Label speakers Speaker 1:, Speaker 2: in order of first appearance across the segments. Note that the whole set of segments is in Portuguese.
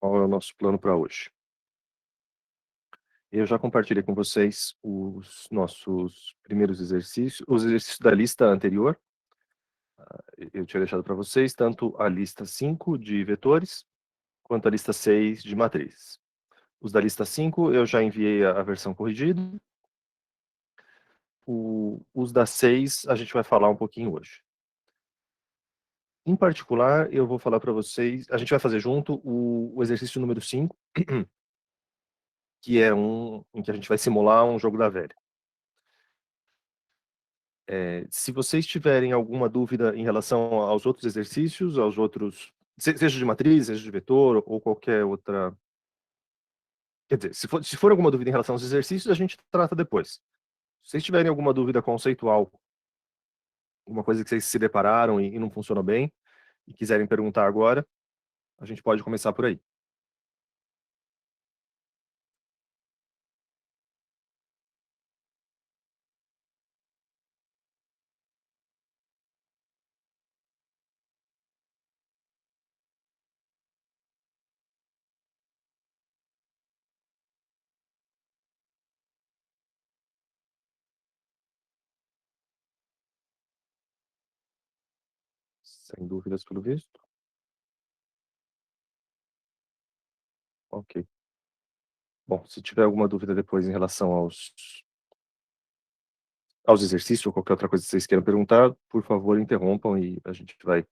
Speaker 1: Qual é o nosso plano para hoje? Eu já compartilhei com vocês os nossos primeiros exercícios, os exercícios da lista anterior. Eu tinha deixado para vocês tanto a lista 5 de vetores, quanto a lista 6 de matrizes. Os da lista 5 eu já enviei a versão corrigida. Os da 6 a gente vai falar um pouquinho hoje. Em particular, eu vou falar para vocês, a gente vai fazer junto o exercício número 5, que é um em que a gente vai simular um jogo da velha. Se vocês tiverem alguma dúvida em relação aos outros exercícios, aos outros, seja de matriz, seja de vetor ou qualquer outra, quer dizer, se for alguma dúvida em relação aos exercícios, a gente trata depois. Se vocês tiverem alguma dúvida conceitual, alguma coisa que vocês se depararam e não funcionou bem, e quiserem perguntar agora, a gente pode começar por aí. Sem dúvidas, pelo visto? Ok. Bom, se tiver alguma dúvida depois em relação aos exercícios ou qualquer outra coisa que vocês queiram perguntar, por favor, interrompam e a gente vai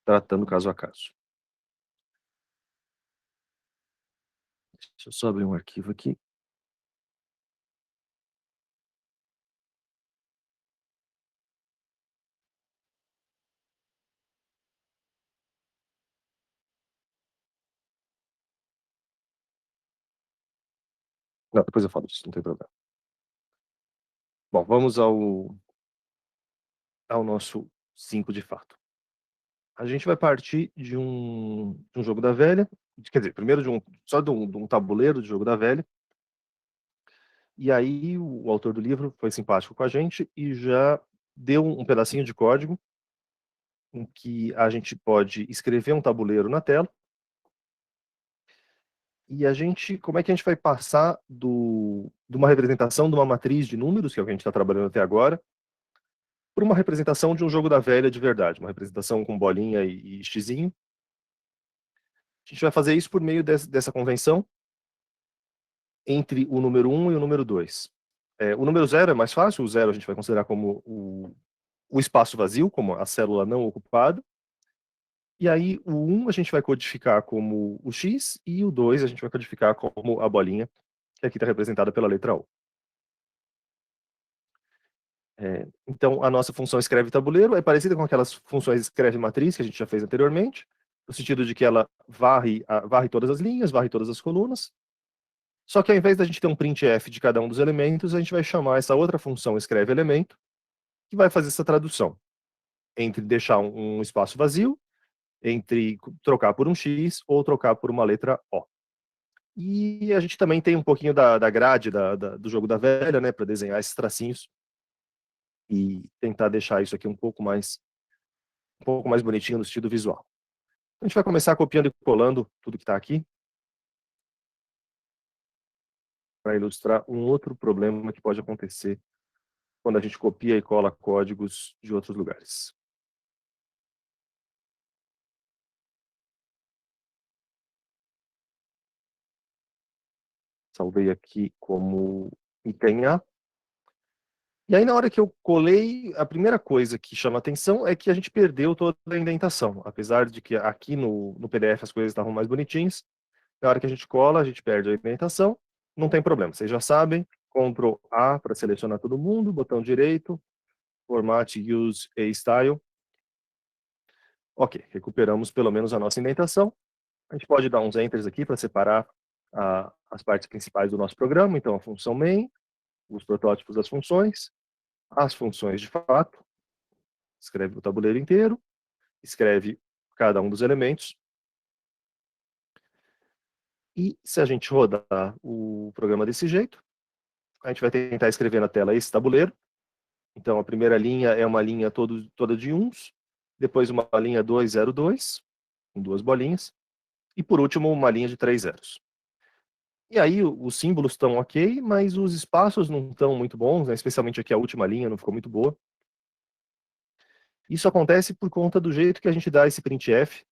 Speaker 1: tratando caso a caso. Deixa eu só abrir um arquivo aqui. Não, depois eu falo disso, não tem problema. Bom, vamos ao nosso 5 de fato. A gente vai partir de um jogo da velha, quer dizer, primeiro só de um tabuleiro de jogo da velha, e aí o autor do livro foi simpático com a gente e já deu um pedacinho de código em que a gente pode escrever um tabuleiro na tela, e como é que a gente vai passar de uma representação de uma matriz de números, que é o que a gente está trabalhando até agora, por uma representação de um jogo da velha de verdade, uma representação com bolinha e xizinho. A gente vai fazer isso por meio dessa convenção entre o número 1 e o número 2. O número 0 é mais fácil, o 0 a gente vai considerar como o espaço vazio, como a célula não ocupada. E aí o 1 a gente vai codificar como o x e o 2 a gente vai codificar como a bolinha, que aqui está representada pela letra O. Então, a nossa função escreve tabuleiro é parecida com aquelas funções escreve matriz que a gente já fez anteriormente, no sentido de que ela varre todas as linhas, varre todas as colunas, só que ao invés da gente ter um printf de cada um dos elementos, a gente vai chamar essa outra função escreve elemento, que vai fazer essa tradução entre deixar um espaço vazio, entre trocar por um x ou trocar por uma letra O. E a gente também tem um pouquinho da grade do jogo da velha, né, para desenhar esses tracinhos e tentar deixar isso aqui um pouco mais bonitinho no sentido visual. A gente vai começar copiando e colando tudo que está aqui para ilustrar um outro problema que pode acontecer quando a gente copia e cola códigos de outros lugares. Salvei aqui como item A. E aí, na hora que eu colei, a primeira coisa que chama atenção é que a gente perdeu toda a indentação. Apesar de que aqui no PDF as coisas estavam mais bonitinhas, na hora que a gente cola, a gente perde a indentação. Não tem problema, vocês já sabem. Ctrl A para selecionar todo mundo, botão direito, Format Use a Style. Ok, recuperamos pelo menos a nossa indentação. A gente pode dar uns enters aqui para separar as partes principais do nosso programa. Então, a função main, os protótipos das funções, as funções de fato, escreve o tabuleiro inteiro, escreve cada um dos elementos. E se a gente rodar o programa desse jeito, a gente vai tentar escrever na tela esse tabuleiro. Então, a primeira linha é uma linha toda de uns, depois uma linha 202, com duas bolinhas. E por último, uma linha de 3 zeros. E aí os símbolos estão ok, mas os espaços não estão muito bons, né? Especialmente aqui a última linha não ficou muito boa. Isso acontece por conta do jeito que a gente dá esse printf.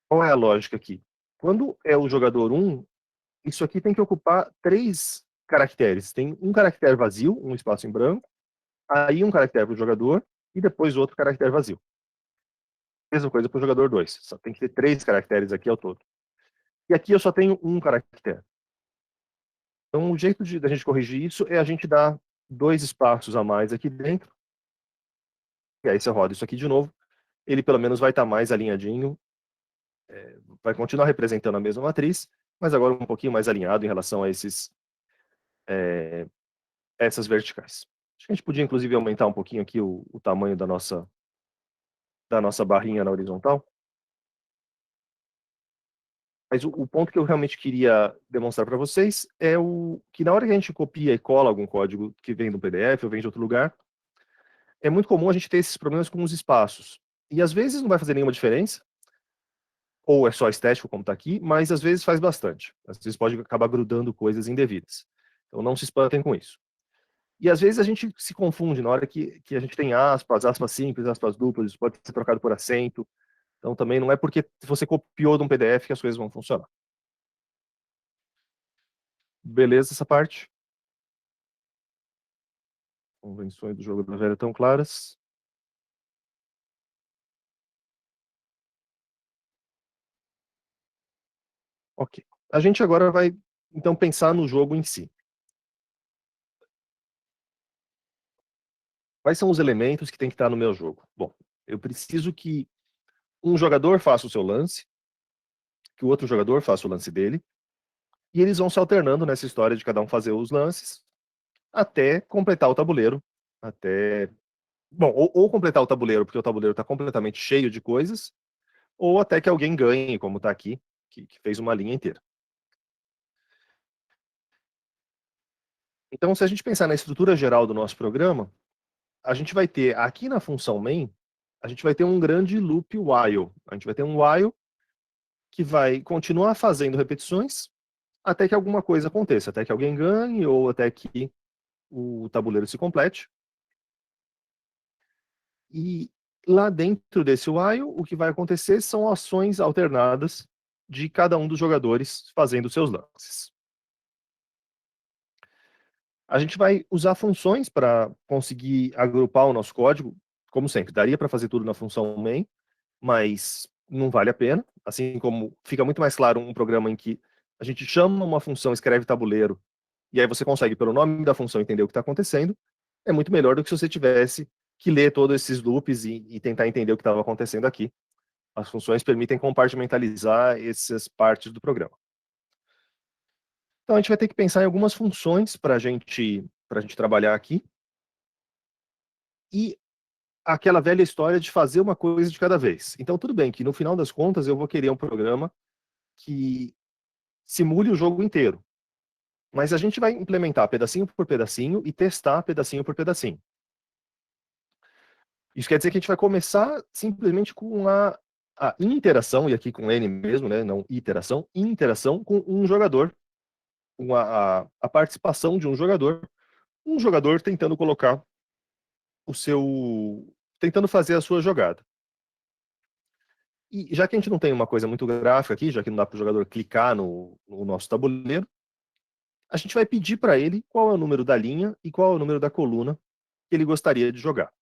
Speaker 1: Qual é a lógica aqui? Quando é o jogador 1, isso aqui tem que ocupar 3 caracteres. Tem um caractere vazio, um espaço em branco, aí um caractere para o jogador e depois outro caractere vazio. Mesma coisa para o jogador 2. Só tem que ter 3 caracteres aqui ao todo. E aqui eu só tenho um caractere. Então o jeito da gente corrigir isso é a gente dar 2 espaços a mais aqui dentro. E aí você roda isso aqui de novo. Ele pelo menos vai estar mais alinhadinho. Vai continuar representando a mesma matriz, mas agora um pouquinho mais alinhado em relação a essas verticais. Acho que a gente podia inclusive aumentar um pouquinho aqui o tamanho da nossa barrinha na horizontal. Mas o ponto que eu realmente queria demonstrar para vocês é que na hora que a gente copia e cola algum código que vem do PDF ou vem de outro lugar, é muito comum a gente ter esses problemas com os espaços. E às vezes não vai fazer nenhuma diferença, ou é só estético, como está aqui, mas às vezes faz bastante. Às vezes pode acabar grudando coisas indevidas. Então não se espantem com isso. E às vezes a gente se confunde na hora que a gente tem aspas, aspas simples, aspas duplas, isso pode ser trocado por acento. Então também não é porque você copiou de um PDF que as coisas vão funcionar. Beleza essa parte? Convenções do jogo da velha tão claras. Ok. A gente agora vai, então, pensar no jogo em si. Quais são os elementos que tem que estar no meu jogo? Bom, eu preciso que um jogador faça o seu lance, que o outro jogador faça o lance dele, e eles vão se alternando nessa história de cada um fazer os lances, até completar o tabuleiro, até... Bom, ou completar o tabuleiro, porque o tabuleiro está completamente cheio de coisas, ou até que alguém ganhe, como está aqui, que fez uma linha inteira. Então, se a gente pensar na estrutura geral do nosso programa, a gente vai ter aqui na função main, a gente vai ter um grande loop while. A gente vai ter um while que vai continuar fazendo repetições até que alguma coisa aconteça, até que alguém ganhe ou até que o tabuleiro se complete. E lá dentro desse while, o que vai acontecer são ações alternadas de cada um dos jogadores fazendo seus lances. A gente vai usar funções para conseguir agrupar o nosso código, como sempre. Daria para fazer tudo na função main, mas não vale a pena. Assim como fica muito mais claro um programa em que a gente chama uma função, escreve tabuleiro, e aí você consegue, pelo nome da função, entender o que está acontecendo, é muito melhor do que se você tivesse que ler todos esses loops e tentar entender o que estava acontecendo aqui. As funções permitem compartimentalizar essas partes do programa. Então a gente vai ter que pensar em algumas funções para a gente trabalhar aqui. E aquela velha história de fazer uma coisa de cada vez. Então tudo bem que no final das contas eu vou querer um programa que simule o jogo inteiro. Mas a gente vai implementar pedacinho por pedacinho e testar pedacinho por pedacinho. Isso quer dizer que a gente vai começar simplesmente com a interação, e aqui com N mesmo, né, não iteração, interação com um jogador, com a participação de um jogador tentando colocar tentando fazer a sua jogada. E já que a gente não tem uma coisa muito gráfica aqui, já que não dá para o jogador clicar no nosso tabuleiro, a gente vai pedir para ele qual é o número da linha e qual é o número da coluna que ele gostaria de jogar.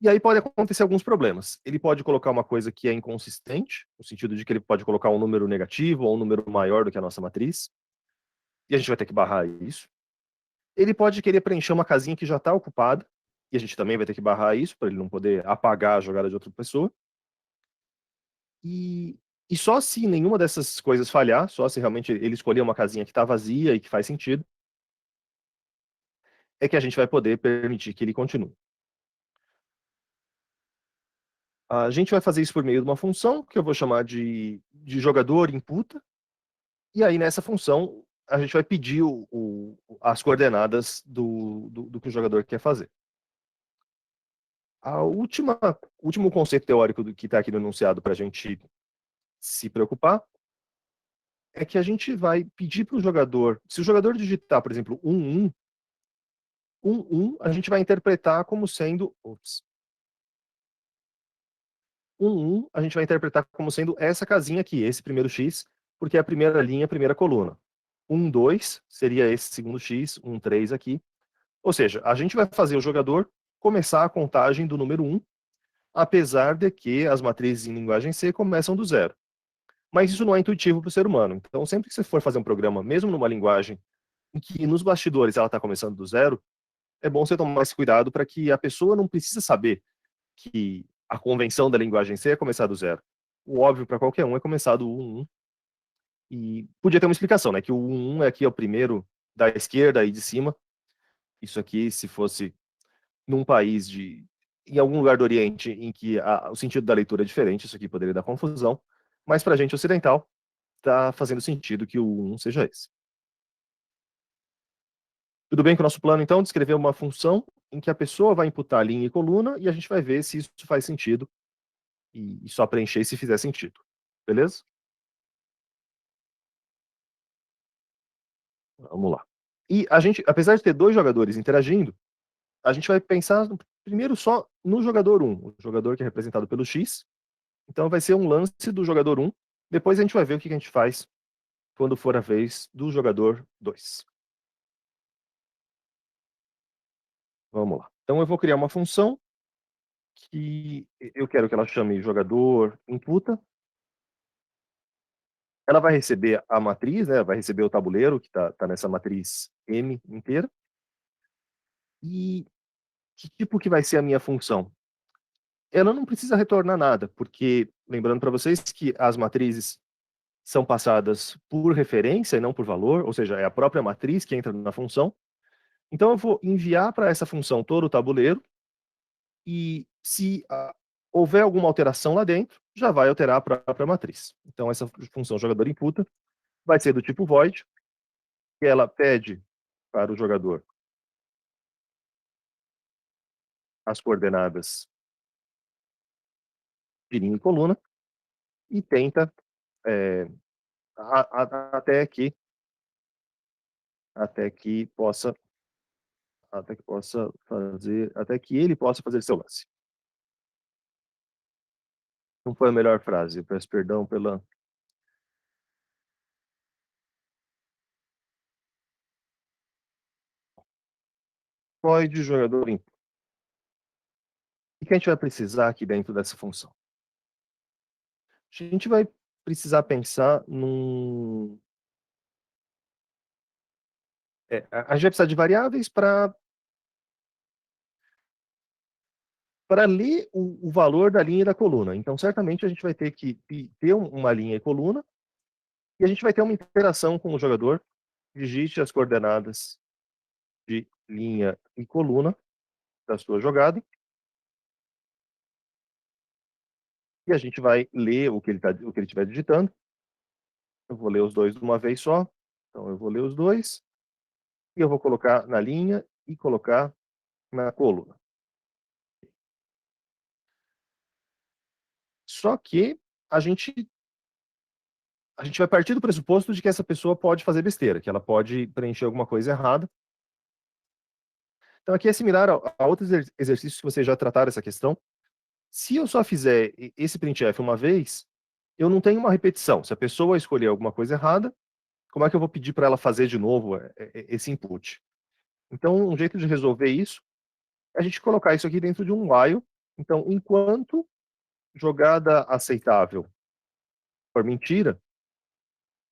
Speaker 1: E aí pode acontecer alguns problemas. Ele pode colocar uma coisa que é inconsistente, no sentido de que ele pode colocar um número negativo ou um número maior do que a nossa matriz, e a gente vai ter que barrar isso. Ele pode querer preencher uma casinha que já está ocupada, e a gente também vai ter que barrar isso, para ele não poder apagar a jogada de outra pessoa. E só se nenhuma dessas coisas falhar, só se realmente ele escolher uma casinha que está vazia e que faz sentido, é que a gente vai poder permitir que ele continue. A gente vai fazer isso por meio de uma função, que eu vou chamar de jogador imputa, e aí nessa função a gente vai pedir as coordenadas do que o jogador quer fazer. O último conceito teórico que está aqui no enunciado para a gente se preocupar é que a gente vai pedir para o jogador, se o jogador digitar, por exemplo, 1, a gente vai interpretar como sendo, 1, a gente vai interpretar como sendo essa casinha aqui, esse primeiro X, porque é a primeira linha, a primeira coluna. 1, 2 seria esse segundo X, 1, 3 aqui. Ou seja, a gente vai fazer o jogador começar a contagem do número 1, apesar de que as matrizes em linguagem C começam do zero. Mas isso não é intuitivo para o ser humano. Então, sempre que você for fazer um programa, mesmo numa linguagem em que nos bastidores ela está começando do zero, é bom você tomar esse cuidado para que a pessoa não precise saber que a convenção da linguagem C é começar do zero. O óbvio para qualquer um é começar do 1, 1. E podia ter uma explicação, né? Que o 1, 1 é aqui é o primeiro da esquerda e de cima. Isso aqui, se fosse num país em algum lugar do Oriente em que o sentido da leitura é diferente, isso aqui poderia dar confusão. Mas para a gente ocidental, está fazendo sentido que o 1 seja esse. Tudo bem com o nosso plano, então, descrever uma função em que a pessoa vai imputar linha e coluna e a gente vai ver se isso faz sentido e só preencher se fizer sentido. Beleza? Vamos lá. E a gente, apesar de ter dois jogadores interagindo, a gente vai pensar primeiro só no jogador 1, o jogador que é representado pelo X. Então vai ser um lance do jogador 1. Depois a gente vai ver o que a gente faz quando for a vez do jogador 2. Vamos lá. Então eu vou criar uma função que eu quero que ela chame jogador imputa. Ela vai receber a matriz, né? Vai receber o tabuleiro que está nessa matriz M inteira. E que tipo que vai ser a minha função? Ela não precisa retornar nada, porque, lembrando para vocês que as matrizes são passadas por referência e não por valor, ou seja, é a própria matriz que entra na função. Então eu vou enviar para essa função todo o tabuleiro, e se houver alguma alteração lá dentro, já vai alterar a própria matriz. Então essa função jogador imputa vai ser do tipo void, que ela pede para o jogador as coordenadas de linha e coluna e tenta é, até que até que possa até que ele possa fazer seu lance. Não foi a melhor frase, eu peço perdão pela void jogador input. O que a gente vai precisar aqui dentro dessa função? A gente vai precisar pensar num a gente vai precisar de variáveis para ler o valor da linha e da coluna. Então, certamente, a gente vai ter que ter uma linha e coluna, e a gente vai ter uma interação com o jogador. Digite as coordenadas de linha e coluna da sua jogada, e a gente vai ler o que ele estiver digitando. Eu vou ler os dois de uma vez só. Então, eu vou ler os dois, e eu vou colocar na linha e colocar na coluna. Só que a gente vai partir do pressuposto de que essa pessoa pode fazer besteira, que ela pode preencher alguma coisa errada. Então aqui é similar a outros exercícios que vocês já trataram essa questão. Se eu só fizer esse printf uma vez, eu não tenho uma repetição. Se a pessoa escolher alguma coisa errada, como é que eu vou pedir para ela fazer de novo esse input? Então, um jeito de resolver isso é a gente colocar isso aqui dentro de um while. Então, enquanto jogada aceitável for mentira,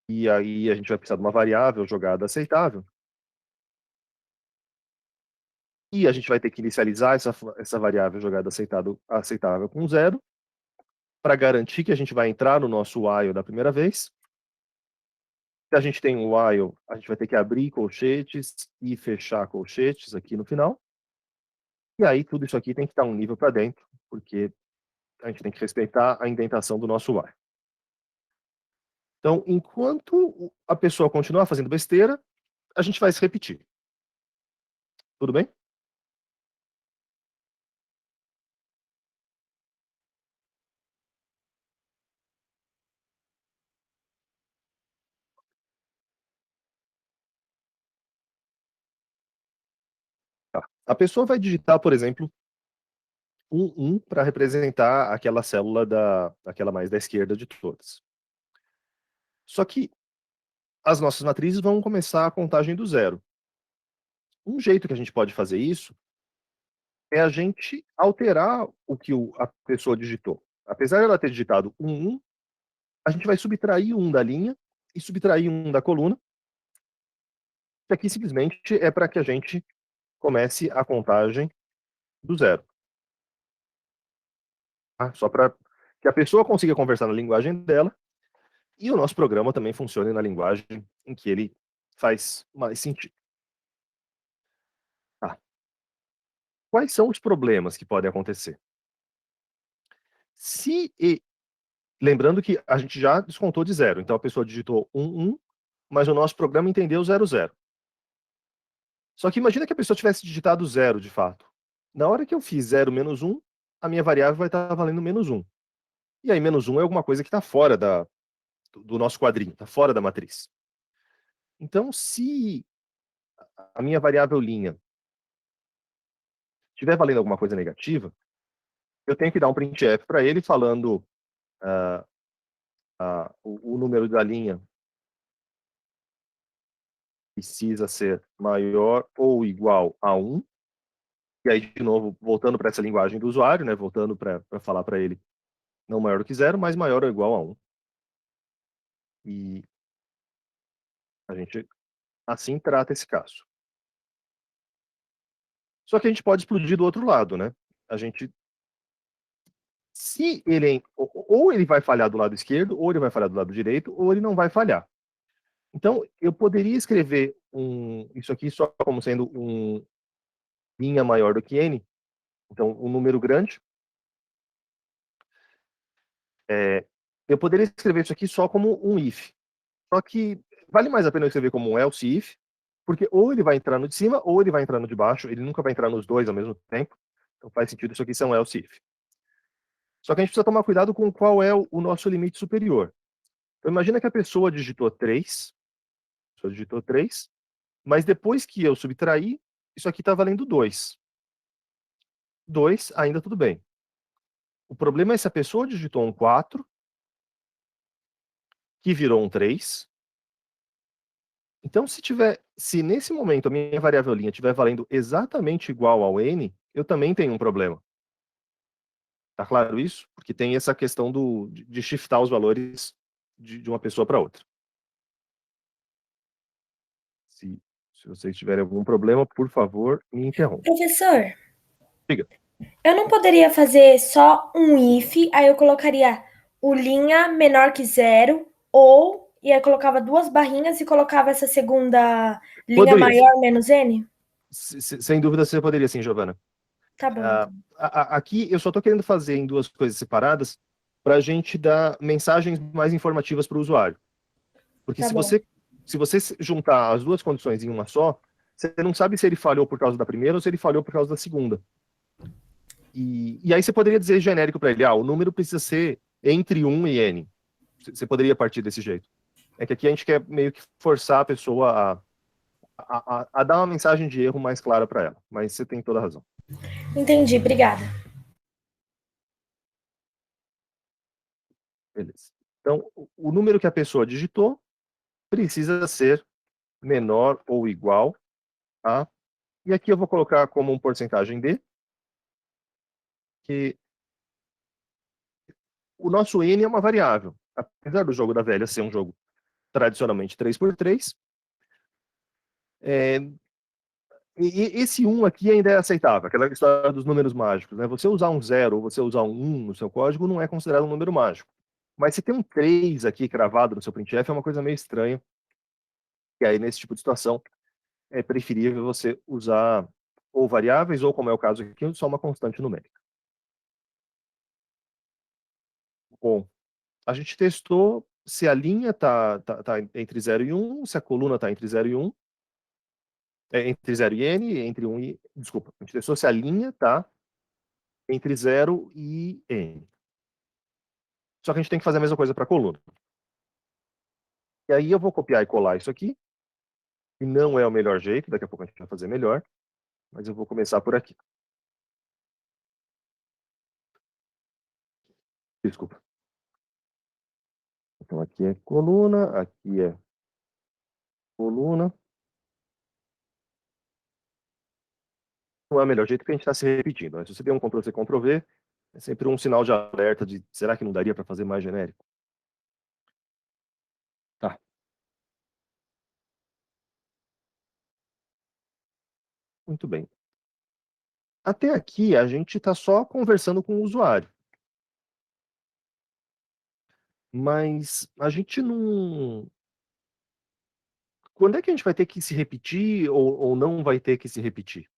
Speaker 1: e aí a gente vai precisar de uma variável jogada aceitável, e a gente vai ter que inicializar essa variável jogada aceitável com zero, para garantir que a gente vai entrar no nosso while da primeira vez. Se a gente tem um while, a gente vai ter que abrir colchetes e fechar colchetes aqui no final. E aí tudo isso aqui tem que estar um nível para dentro, porque a gente tem que respeitar a indentação do nosso while. Então, enquanto a pessoa continuar fazendo besteira, a gente vai se repetir. Tudo bem? A pessoa vai digitar, por exemplo, um para representar aquela célula aquela mais da esquerda de todas. Só que as nossas matrizes vão começar a contagem do zero. Um jeito que a gente pode fazer isso é a gente alterar o que a pessoa digitou. Apesar de ela ter digitado 1, a gente vai subtrair 1 da linha e subtrair 1 da coluna. Que aqui simplesmente é para que a gente comece a contagem do zero. Tá? Só para que a pessoa consiga conversar na linguagem dela e o nosso programa também funcione na linguagem em que ele faz mais sentido. Tá. Quais são os problemas que podem acontecer? Lembrando que a gente já descontou de zero, então a pessoa digitou 1, mas o nosso programa entendeu 00. Só que imagina que a pessoa tivesse digitado 0 de fato. Na hora que eu fiz 0 menos 1, a minha variável vai estar valendo menos 1. E aí menos 1 é alguma coisa que está fora do nosso quadrinho, está fora da matriz. Então, se a minha variável linha estiver valendo alguma coisa negativa, eu tenho que dar um printf para ele falando o número da linha precisa ser maior ou igual a 1. E aí, de novo, voltando para essa linguagem do usuário, né, voltando para falar para ele não maior do que 0, mas maior ou igual a 1. E a gente assim trata esse caso. Só que a gente pode explodir do outro lado, né? Se ele ou ele vai falhar do lado esquerdo, ou ele vai falhar do lado direito, ou ele não vai falhar. Então, eu poderia escrever isso aqui só como sendo linha maior do que n, então um número grande. Eu poderia escrever isso aqui só como um if. Só que vale mais a pena eu escrever como um else if, porque ou ele vai entrar no de cima, ou ele vai entrar no de baixo, ele nunca vai entrar nos dois ao mesmo tempo. Então faz sentido isso aqui ser um else if. Só que a gente precisa tomar cuidado com qual é o nosso limite superior. Então imagina que a pessoa digitou 3, mas depois que eu subtrair, isso aqui está valendo 2. 2 ainda tudo bem. O problema é se a pessoa digitou um 4, que virou um 3. Então, se nesse momento a minha variável linha estiver valendo exatamente igual ao n, eu também tenho um problema. Tá claro isso? Porque tem essa questão de shiftar os valores de uma pessoa para outra. Se vocês tiverem algum problema, por favor, me interrompa.
Speaker 2: Professor,
Speaker 1: Diga.
Speaker 2: eu não poderia fazer só um if, aí eu colocaria o linha menor que 0, e aí eu colocava 2 barrinhas e colocava essa segunda linha
Speaker 1: Poderia.
Speaker 2: maior menos n?
Speaker 1: Sem dúvida você poderia sim, Giovana.
Speaker 2: Tá bom, então.
Speaker 1: Aqui eu só estou querendo fazer em duas coisas separadas para a gente dar mensagens mais informativas para o usuário. Porque
Speaker 2: Tá
Speaker 1: se
Speaker 2: bom.
Speaker 1: você juntar as duas condições em uma só, você não sabe se ele falhou por causa da primeira ou se ele falhou por causa da segunda. E aí você poderia dizer genérico para ele, o número precisa ser entre 1 e n. Você poderia partir desse jeito. É que aqui a gente quer meio que forçar a pessoa a dar uma mensagem de erro mais clara para ela. Mas você tem toda a razão.
Speaker 2: Entendi, obrigada.
Speaker 1: Beleza. Então, o número que a pessoa digitou precisa ser menor ou igual a... E aqui eu vou colocar como um porcentagem D, que o nosso N é uma variável. Apesar do jogo da velha ser um jogo tradicionalmente 3x3, esse 1 aqui ainda é aceitável, aquela história dos números mágicos. Né? Você usar um 0 ou você usar um 1 no seu código não é considerado um número mágico. Mas se tem um 3 aqui cravado no seu printf, é uma coisa meio estranha. E aí, nesse tipo de situação, é preferível você usar ou variáveis, ou como é o caso aqui, só uma constante numérica. Bom, a gente testou se a linha tá entre 0 e 1, se a coluna está entre 0 e 1, entre 0 e n, entre 1 e... Desculpa, a gente testou se a linha está entre 0 e n. Só que a gente tem que fazer a mesma coisa para a coluna. E aí eu vou copiar e colar isso aqui, que não é o melhor jeito, daqui a pouco a gente vai fazer melhor. mas eu vou começar por aqui. Desculpa. Então, aqui é coluna, aqui é coluna. Não é o melhor jeito que a gente está se repetindo, né? Se você der um Ctrl+C, Ctrl+V, é sempre um sinal de alerta de será que não daria para fazer mais genérico? Tá. Muito bem. Até aqui, a gente está só conversando com o usuário. Mas a gente não... Quando é que a gente vai ter que se repetir ou não vai ter que se repetir?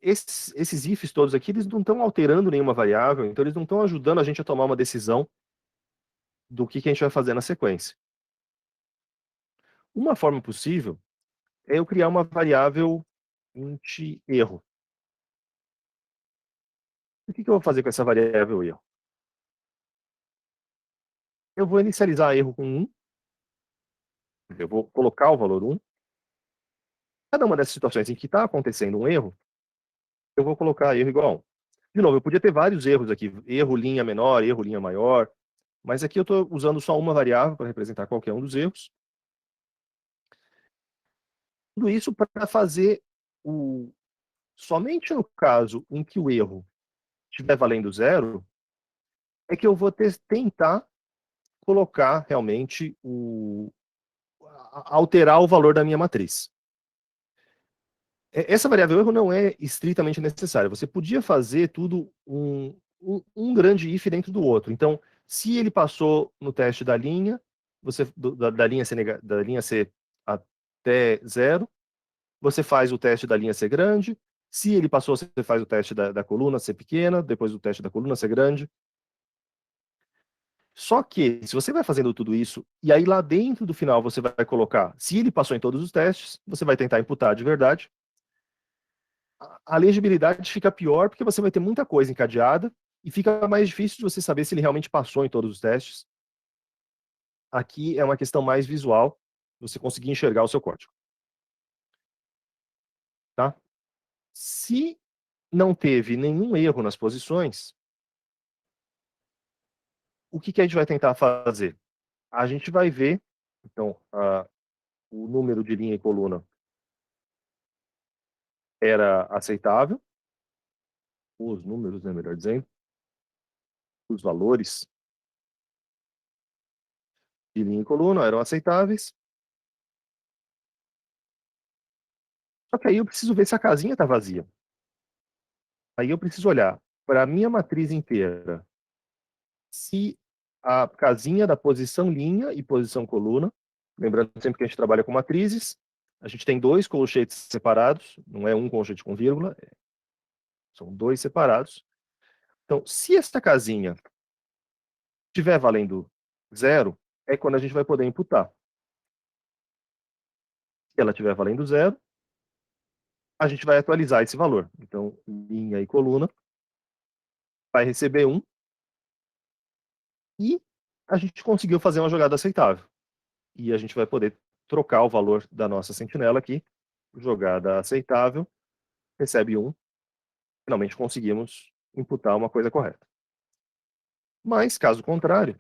Speaker 1: Esses ifs todos aqui, eles não estão alterando nenhuma variável, então eles não estão ajudando a gente a tomar uma decisão do que a gente vai fazer na sequência. Uma forma possível é eu criar uma variável int erro. O que eu vou fazer com essa variável erro? Eu vou inicializar erro com 1, eu vou colocar o valor 1. Cada uma dessas situações em que está acontecendo um erro, eu vou colocar erro igual a 1. De novo, eu podia ter vários erros aqui, erro linha menor, erro linha maior, mas aqui eu estou usando só uma variável para representar qualquer um dos erros. Tudo isso para fazer somente no caso em que o erro estiver valendo 0, é que eu vou tentar colocar realmente alterar o valor da minha matriz. Essa variável erro não é estritamente necessária. Você podia fazer tudo um grande if dentro do outro. Então, se ele passou no teste da linha, da linha C até 0, você faz o teste da linha C grande. Se ele passou, você faz o teste da coluna C pequena, depois o teste da coluna C grande. Só que, se você vai fazendo tudo isso, e aí lá dentro do final você vai colocar, se ele passou em todos os testes, você vai tentar imputar de verdade, a legibilidade fica pior porque você vai ter muita coisa encadeada e fica mais difícil de você saber se ele realmente passou em todos os testes. Aqui é uma questão mais visual, você conseguir enxergar o seu código. Tá? Se não teve nenhum erro nas posições, o que a gente vai tentar fazer? A gente vai ver, então, o número de linha e coluna era aceitável, os números, né, melhor dizendo, os valores de linha e coluna eram aceitáveis. Só que aí eu preciso ver se a casinha está vazia. Aí eu preciso olhar para a minha matriz inteira, se a casinha da posição linha e posição coluna, lembrando sempre que a gente trabalha com matrizes, a gente tem dois colchetes separados, não é um colchete com vírgula, são dois separados. Então, se essa casinha estiver valendo 0, é quando a gente vai poder imputar. Se ela estiver valendo 0, a gente vai atualizar esse valor. Então, linha e coluna vai receber 1 e a gente conseguiu fazer uma jogada aceitável. E a gente vai poder trocar o valor da nossa sentinela aqui, jogada aceitável, recebe 1, finalmente conseguimos imputar uma coisa correta. Mas, caso contrário,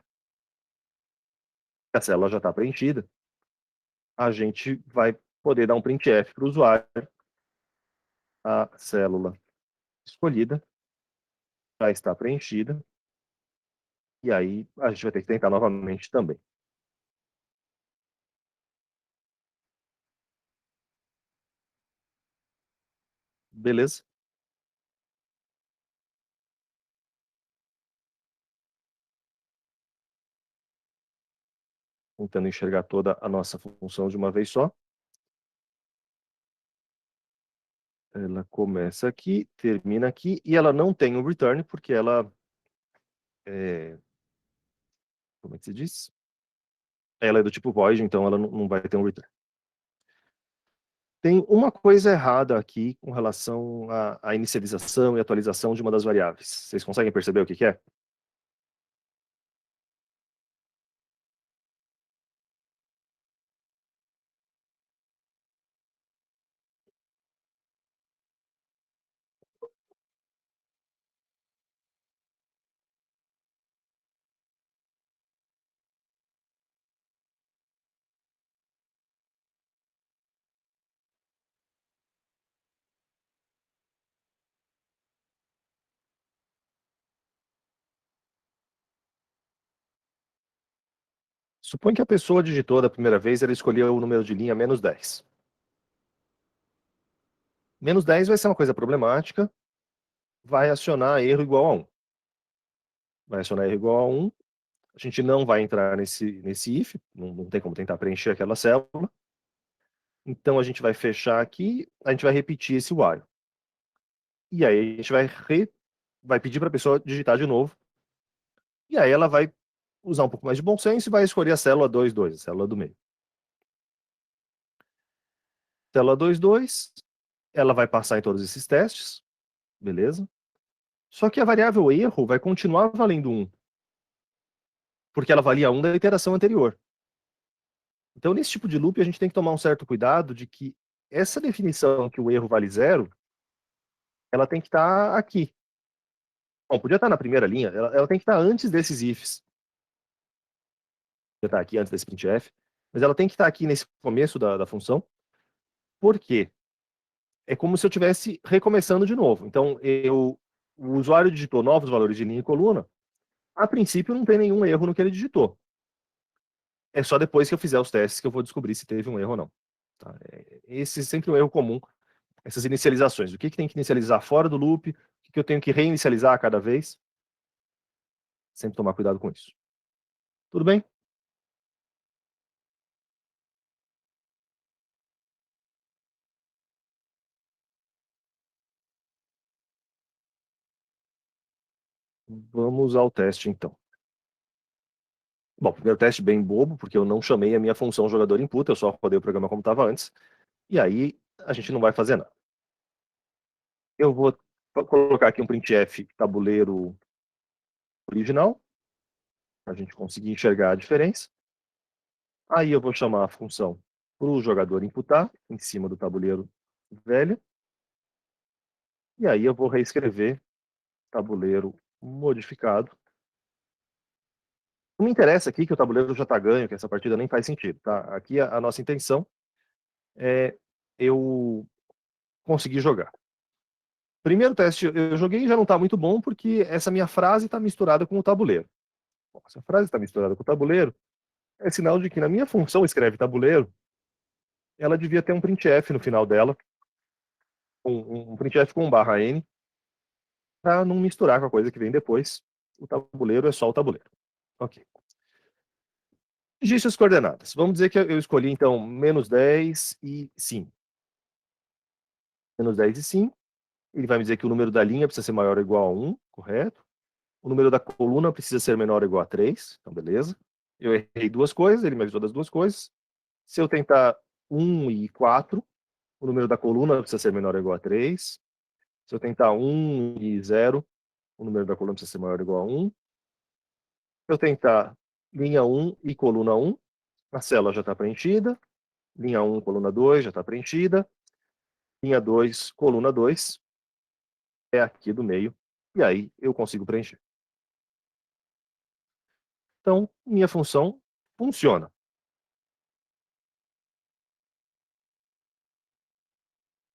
Speaker 1: a célula já está preenchida, a gente vai poder dar um printf para o usuário, a célula escolhida já está preenchida, e aí a gente vai ter que tentar novamente também. Beleza? Tentando enxergar toda a nossa função de uma vez só. Ela começa aqui, termina aqui, e ela não tem um return, porque ela... como é que se diz? Ela é do tipo void, então ela não vai ter um return. Tem uma coisa errada aqui com relação à inicialização e atualização de uma das variáveis. Vocês conseguem perceber o que é? Supõe que a pessoa digitou da primeira vez, ela escolheu o número de linha menos 10. Menos 10 vai ser uma coisa problemática, vai acionar erro igual a 1. Vai acionar erro igual a 1, a gente não vai entrar nesse if, não tem como tentar preencher aquela célula. Então a gente vai fechar aqui, a gente vai repetir esse while. E aí a gente vai pedir para a pessoa digitar de novo. E aí ela vai usar um pouco mais de bom senso e vai escolher a célula 22, a célula do meio. Célula 22, ela vai passar em todos esses testes, beleza? Só que a variável erro vai continuar valendo 1, porque ela valia 1 da iteração anterior. Então, nesse tipo de loop, a gente tem que tomar um certo cuidado de que essa definição que o erro vale 0, ela tem que estar aqui. Bom, podia estar na primeira linha, ela tem que estar antes desses ifs. Podia estar aqui antes desse printf, mas ela tem que estar aqui nesse começo da função. Por quê? É como se eu estivesse recomeçando de novo. Então, o usuário digitou novos valores de linha e coluna, a princípio não tem nenhum erro no que ele digitou. É só depois que eu fizer os testes que eu vou descobrir se teve um erro ou não. Tá? Esse é sempre um erro comum, essas inicializações. O que tem que inicializar fora do loop, o que eu tenho que reinicializar a cada vez. Sempre tomar cuidado com isso. Tudo bem? Vamos ao teste, então. Bom, primeiro teste bem bobo, porque eu não chamei a minha função jogador input, eu só rodei o programa como estava antes, e aí a gente não vai fazer nada. Eu vou colocar aqui um printf tabuleiro original, para a gente conseguir enxergar a diferença. Aí eu vou chamar a função para o jogador imputar, em cima do tabuleiro velho, e aí eu vou reescrever tabuleiro modificado. Não me interessa aqui que o tabuleiro já está ganho, que essa partida nem faz sentido, tá? Aqui a nossa intenção é eu conseguir jogar. Primeiro teste eu joguei e já não está muito bom, porque essa minha frase está misturada com o tabuleiro. Bom, se a frase está misturada com o tabuleiro, é sinal de que na minha função escreve tabuleiro, ela devia ter um printf no final dela, um printf com /n, para não misturar com a coisa que vem depois. O tabuleiro é só o tabuleiro. Ok. Digite as coordenadas. Vamos dizer que eu escolhi, então, menos 10 e 5. Menos 10 e 5. Ele vai me dizer que o número da linha precisa ser maior ou igual a 1, correto? O número da coluna precisa ser menor ou igual a 3, então beleza. Eu errei duas coisas, ele me avisou das duas coisas. Se eu tentar 1 e 4, o número da coluna precisa ser menor ou igual a 3. Se eu tentar 1 e 0, o número da coluna precisa ser maior ou igual a 1. Se eu tentar linha 1 e coluna 1, a célula já está preenchida. Linha 1, coluna 2 já está preenchida. Linha 2, coluna 2 é aqui do meio. E aí eu consigo preencher. Então, minha função funciona.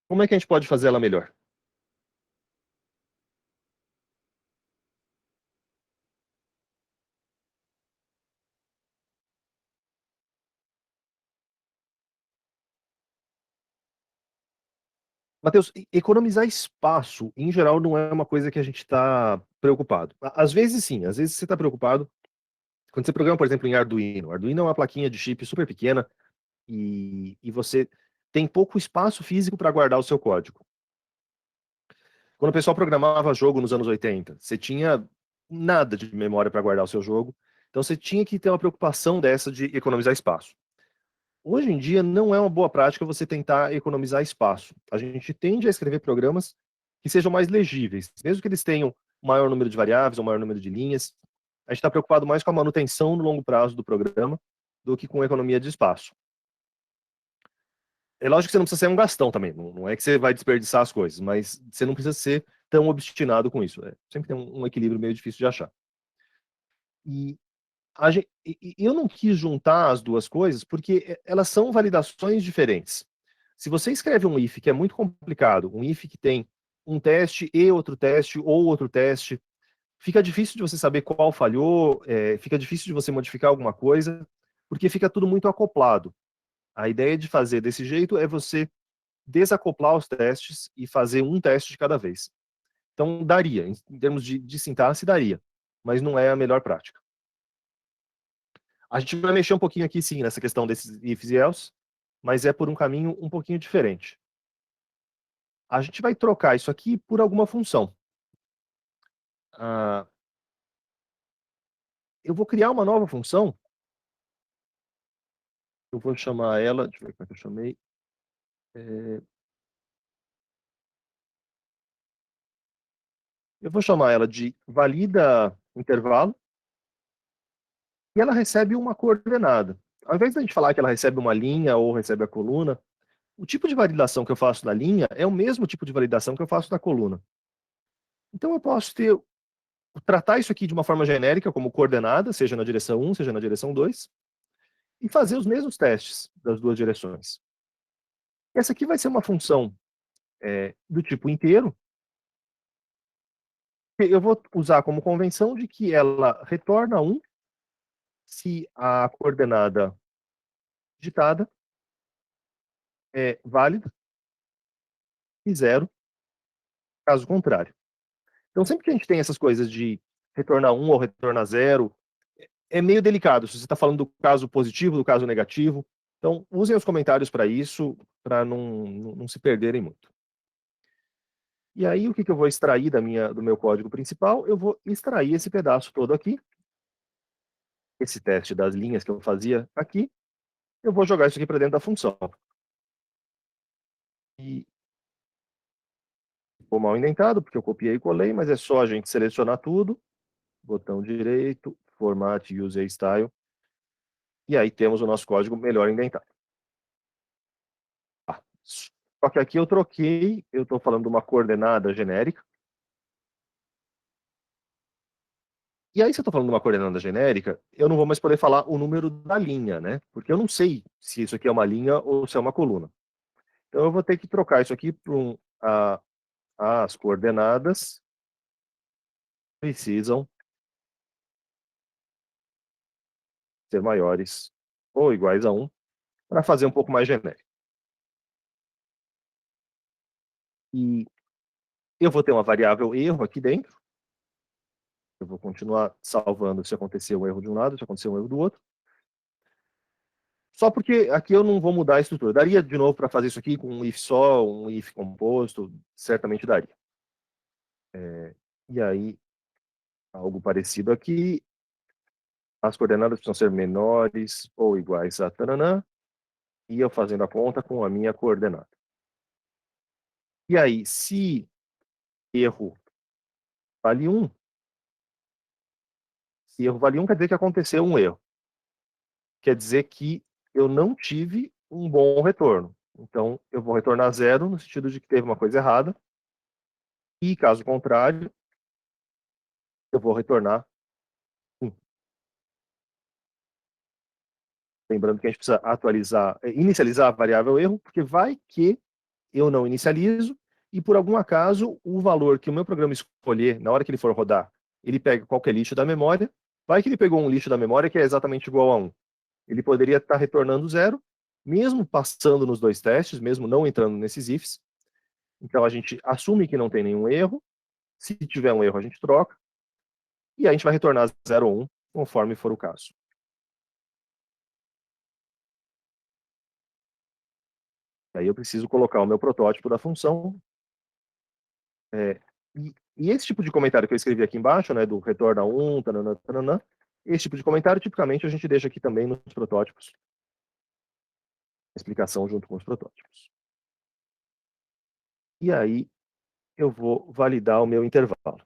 Speaker 1: Como é que a gente pode fazer ela melhor? Matheus, economizar espaço, em geral, não é uma coisa que a gente está preocupado. Às vezes, sim. Às vezes você está preocupado. Quando você programa, por exemplo, em Arduino. Arduino é uma plaquinha de chip super pequena e você tem pouco espaço físico para guardar o seu código. Quando o pessoal programava jogo nos anos 80, você tinha nada de memória para guardar o seu jogo. Então você tinha que ter uma preocupação dessa de economizar espaço. Hoje em dia não é uma boa prática você tentar economizar espaço. A gente tende a escrever programas que sejam mais legíveis, mesmo que eles tenham um maior número de variáveis ou um maior número de linhas. A gente está preocupado mais com a manutenção no longo prazo do programa do que com a economia de espaço. É lógico que você não precisa ser um gastão também, não é que você vai desperdiçar as coisas, mas você não precisa ser tão obstinado com isso. Sempre tem um equilíbrio meio difícil de achar. E eu não quis juntar as duas coisas porque elas são validações diferentes. Se você escreve um if que é muito complicado, um if que tem um teste e outro teste, ou outro teste, fica difícil de você saber qual falhou, fica difícil de você modificar alguma coisa. porque fica tudo muito acoplado. A ideia de fazer desse jeito é você desacoplar os testes e fazer um teste de cada vez. Então, daria, em termos de sintaxe, daria, mas não é a melhor prática. A gente vai mexer um pouquinho aqui, sim, nessa questão desses ifs e else, mas é por um caminho um pouquinho diferente. A gente vai trocar isso aqui por alguma função. Eu vou criar uma nova função. Eu vou chamar ela, deixa eu ver como é que eu chamei. Eu vou chamar ela de valida intervalo, e ela recebe uma coordenada. Ao invés da gente falar que ela recebe uma linha ou recebe a coluna, o tipo de validação que eu faço na linha é o mesmo tipo de validação que eu faço na coluna. Então eu posso tratar isso aqui de uma forma genérica, como coordenada, seja na direção 1, seja na direção 2, e fazer os mesmos testes das duas direções. Essa aqui vai ser uma função do tipo inteiro, que eu vou usar como convenção de que ela retorna 1 se a coordenada digitada é válida e 0 caso contrário. Então, sempre que a gente tem essas coisas de retornar 1 ou retornar 0, é meio delicado se você está falando do caso positivo, do caso negativo. Então, usem os comentários para isso, para não se perderem muito. E aí, o que eu vou extrair do meu código principal? Eu vou extrair esse pedaço todo aqui, esse teste das linhas que eu fazia aqui, eu vou jogar isso aqui para dentro da função. E ficou mal indentado, porque eu copiei e colei, mas é só a gente selecionar tudo, botão direito, Format Use Style, e aí temos o nosso código melhor indentado. Só que aqui eu troquei, eu estou falando de uma coordenada genérica. E aí, se eu estou falando de uma coordenada genérica, eu não vou mais poder falar o número da linha, né? Porque eu não sei se isso aqui é uma linha ou se é uma coluna. Então eu vou ter que trocar isso aqui para as coordenadas precisam ser maiores ou iguais a 1, para fazer um pouco mais genérico. E eu vou ter uma variável erro aqui dentro. Eu vou continuar salvando se acontecer um erro de um lado, se acontecer um erro do outro. Só porque aqui eu não vou mudar a estrutura. Daria de novo para fazer isso aqui com um if só, um if composto, certamente daria. E aí, algo parecido aqui. As coordenadas precisam ser menores ou iguais a tananã, e eu fazendo a conta com a minha coordenada. E aí, se erro vale 1, se erro vale 1, quer dizer que aconteceu um erro. Quer dizer que eu não tive um bom retorno. Então, eu vou retornar 0, no sentido de que teve uma coisa errada. E, caso contrário, eu vou retornar 1. Lembrando que a gente precisa inicializar a variável erro, porque vai que eu não inicializo, e por algum acaso, o valor que o meu programa escolher, na hora que ele for rodar, ele pega qualquer lixo da memória, vai que ele pegou um lixo da memória que é exatamente igual a 1. Ele poderia estar retornando 0, mesmo passando nos dois testes, mesmo não entrando nesses ifs. Então a gente assume que não tem nenhum erro, se tiver um erro a gente troca, e a gente vai retornar 0 ou 1, conforme for o caso. Aí eu preciso colocar o meu protótipo da função. E esse tipo de comentário que eu escrevi aqui embaixo, né, do retorna 1, tananã, tananã, esse tipo de comentário, tipicamente, a gente deixa aqui também nos protótipos. Explicação junto com os protótipos. E aí, eu vou validar o meu intervalo.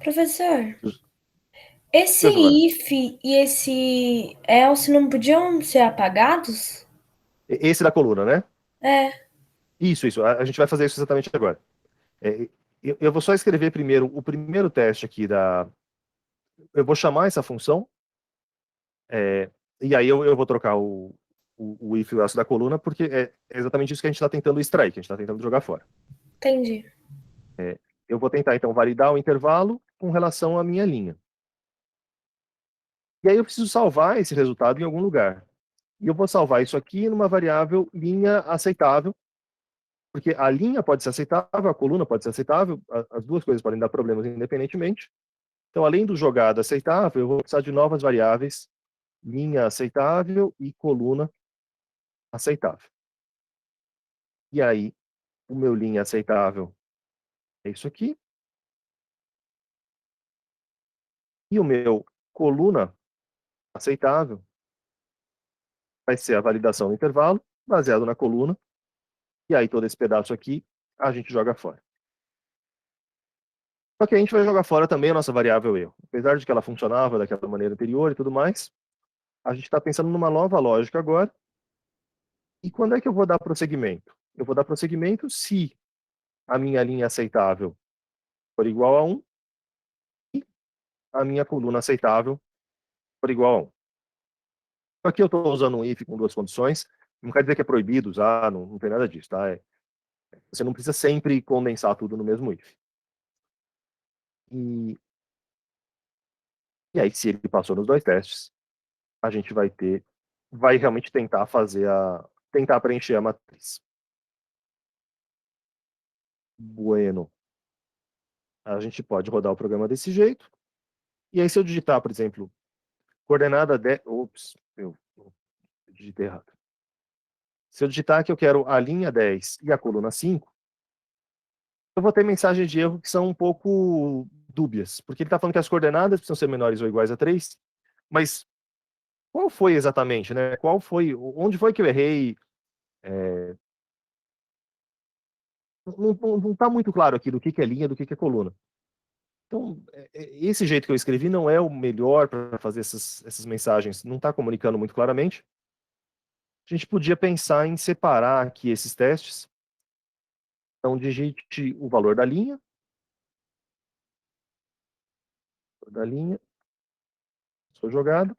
Speaker 2: Professor, esse
Speaker 1: Oi, Giovana.
Speaker 2: if e esse else não podiam ser apagados?
Speaker 1: Esse da coluna, né?
Speaker 2: É.
Speaker 1: Isso. A gente vai fazer isso exatamente agora. Eu vou só escrever primeiro o primeiro teste aqui eu vou chamar essa função, e aí eu vou trocar o if e o else da coluna, porque é exatamente isso que a gente está tentando extrair, que a gente está tentando jogar fora.
Speaker 2: Entendi.
Speaker 1: Eu vou tentar, então, validar o intervalo com relação à minha linha. E aí eu preciso salvar esse resultado em algum lugar. E eu vou salvar isso aqui numa variável linha aceitável, porque a linha pode ser aceitável, a coluna pode ser aceitável, as duas coisas podem dar problemas independentemente. Então, além do jogado aceitável, eu vou precisar de novas variáveis, linha aceitável e coluna aceitável. E aí, o meu linha aceitável é isso aqui. E o meu coluna aceitável vai ser a validação do intervalo, baseado na coluna. E aí, todo esse pedaço aqui, a gente joga fora. Só que a gente vai jogar fora também a nossa variável erro. Apesar de que ela funcionava daquela maneira anterior e tudo mais, a gente está pensando numa nova lógica agora. E quando é que eu vou dar prosseguimento? Eu vou dar prosseguimento se a minha linha aceitável for igual a 1 e a minha coluna aceitável for igual a 1. Aqui eu estou usando um if com duas condições. Não quer dizer que é proibido usar, não tem nada disso, tá? Você não precisa sempre condensar tudo no mesmo if. E aí, se ele passou nos dois testes, a gente vai realmente tentar tentar preencher a matriz. Bueno. A gente pode rodar o programa desse jeito. E aí, se eu digitar, por exemplo, coordenada 10... Ops, eu digitei errado. Se eu digitar que eu quero a linha 10 e a coluna 5, eu vou ter mensagens de erro que são um pouco dúbias, porque ele está falando que as coordenadas precisam ser menores ou iguais a 3, mas qual foi exatamente, né? Onde foi que eu errei? Não está muito claro aqui do que é linha, do que é coluna. Então, esse jeito que eu escrevi não é o melhor para fazer essas mensagens, não está comunicando muito claramente. A gente podia pensar em separar aqui esses testes. Então, digite o valor da linha, sou jogado,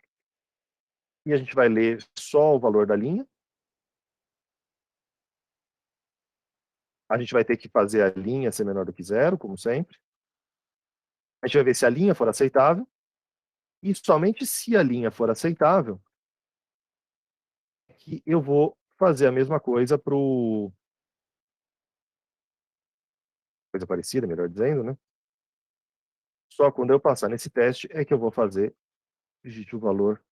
Speaker 1: e a gente vai ler só o valor da linha. A gente vai ter que fazer a linha ser menor do que 0, como sempre. A gente vai ver se a linha for aceitável, e somente se a linha for aceitável, que eu vou fazer a mesma coisa para o... Coisa parecida, melhor dizendo, né? Só quando eu passar nesse teste é que eu vou fazer, digite o valor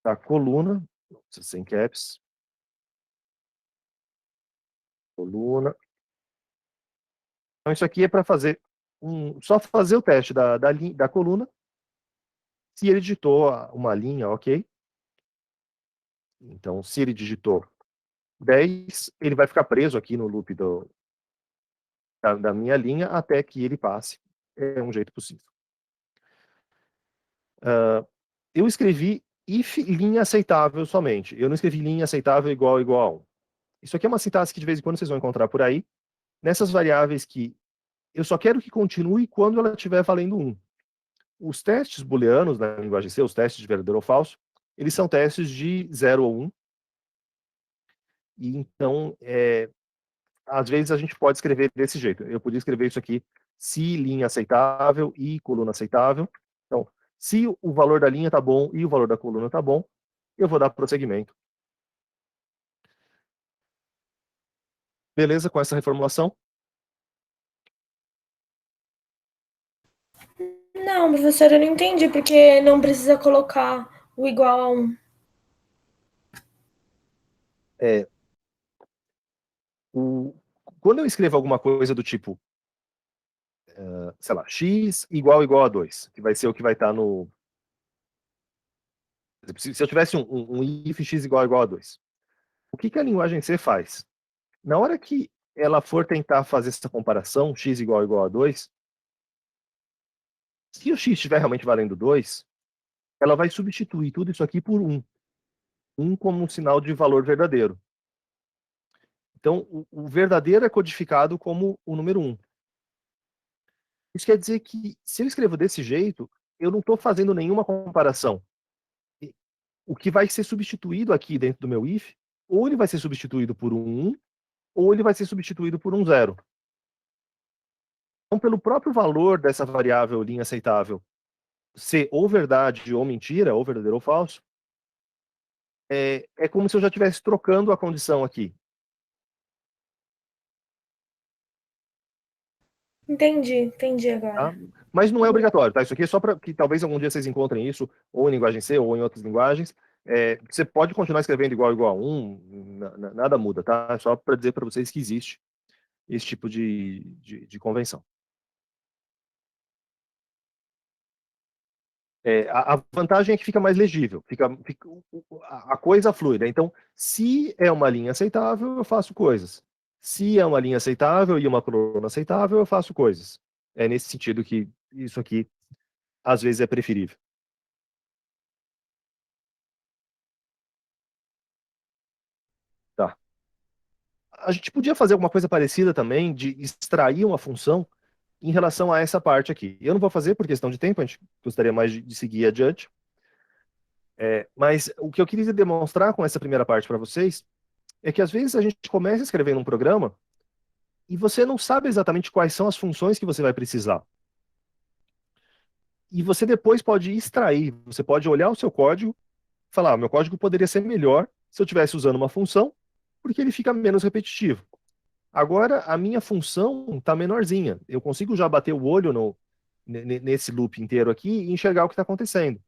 Speaker 1: da coluna, sem caps, coluna. Então isso aqui é para fazer só fazer o teste da coluna. Se ele digitou uma linha, ok. Então, se ele digitou 10, ele vai ficar preso aqui no loop da minha linha até que ele passe. É um jeito possível. Eu escrevi if linha aceitável somente. Eu não escrevi linha aceitável igual a 1. Isso aqui é uma sintaxe que de vez em quando vocês vão encontrar por aí, nessas variáveis que eu só quero que continue quando ela estiver valendo 1. Os testes booleanos na linguagem C, os testes de verdadeiro ou falso, eles são testes de 0 ou 1. E então, às vezes a gente pode escrever desse jeito. Eu podia escrever isso aqui, se linha aceitável e coluna aceitável. Então, se o valor da linha está bom e o valor da coluna está bom, eu vou dar prosseguimento. Beleza com essa reformulação?
Speaker 2: Não, professor, eu não entendi, porque não precisa colocar o igual a 1.
Speaker 1: Quando eu escrevo alguma coisa do tipo, sei lá, x igual a 2, que vai ser o que vai estar no... Se eu tivesse um if x igual a 2, o que a linguagem C faz? Na hora que ela for tentar fazer essa comparação, x igual a 2, se o x estiver realmente valendo 2, ela vai substituir tudo isso aqui por 1. 1 como um sinal de valor verdadeiro. Então, o verdadeiro é codificado como o número 1. Isso quer dizer que, se eu escrevo desse jeito, eu não estou fazendo nenhuma comparação. o que vai ser substituído aqui dentro do meu if, ou ele vai ser substituído por um 1, ou ele vai ser substituído por um 0. Então, pelo próprio valor dessa variável linha aceitável ser ou verdade ou mentira, ou verdadeiro ou falso, é como se eu já estivesse trocando a condição aqui.
Speaker 2: Entendi
Speaker 1: Tá?
Speaker 2: agora.
Speaker 1: Mas não é obrigatório, tá? Isso aqui é só para que talvez algum dia vocês encontrem isso, ou em linguagem C, ou em outras linguagens. Você pode continuar escrevendo igual a 1, nada muda, tá? É só para dizer para vocês que existe esse tipo de convenção. A vantagem é que fica mais legível, a coisa flui, né? Então, se é uma linha aceitável, eu faço coisas. Se é uma linha aceitável e uma coluna aceitável, eu faço coisas. É nesse sentido que isso aqui, às vezes, é preferível. Tá. A gente podia fazer alguma coisa parecida também, de extrair uma função em relação a essa parte aqui. Eu não vou fazer por questão de tempo, a gente gostaria mais de seguir adiante. Mas o que eu queria demonstrar com essa primeira parte para vocês é que às vezes a gente começa escrevendo um programa e você não sabe exatamente quais são as funções que você vai precisar. E você depois pode extrair, você pode olhar o seu código e falar, meu código poderia ser melhor se eu estivesse usando uma função, porque ele fica menos repetitivo. Agora, a minha função está menorzinha. Eu consigo já bater o olho nesse loop inteiro aqui e enxergar o que está acontecendo.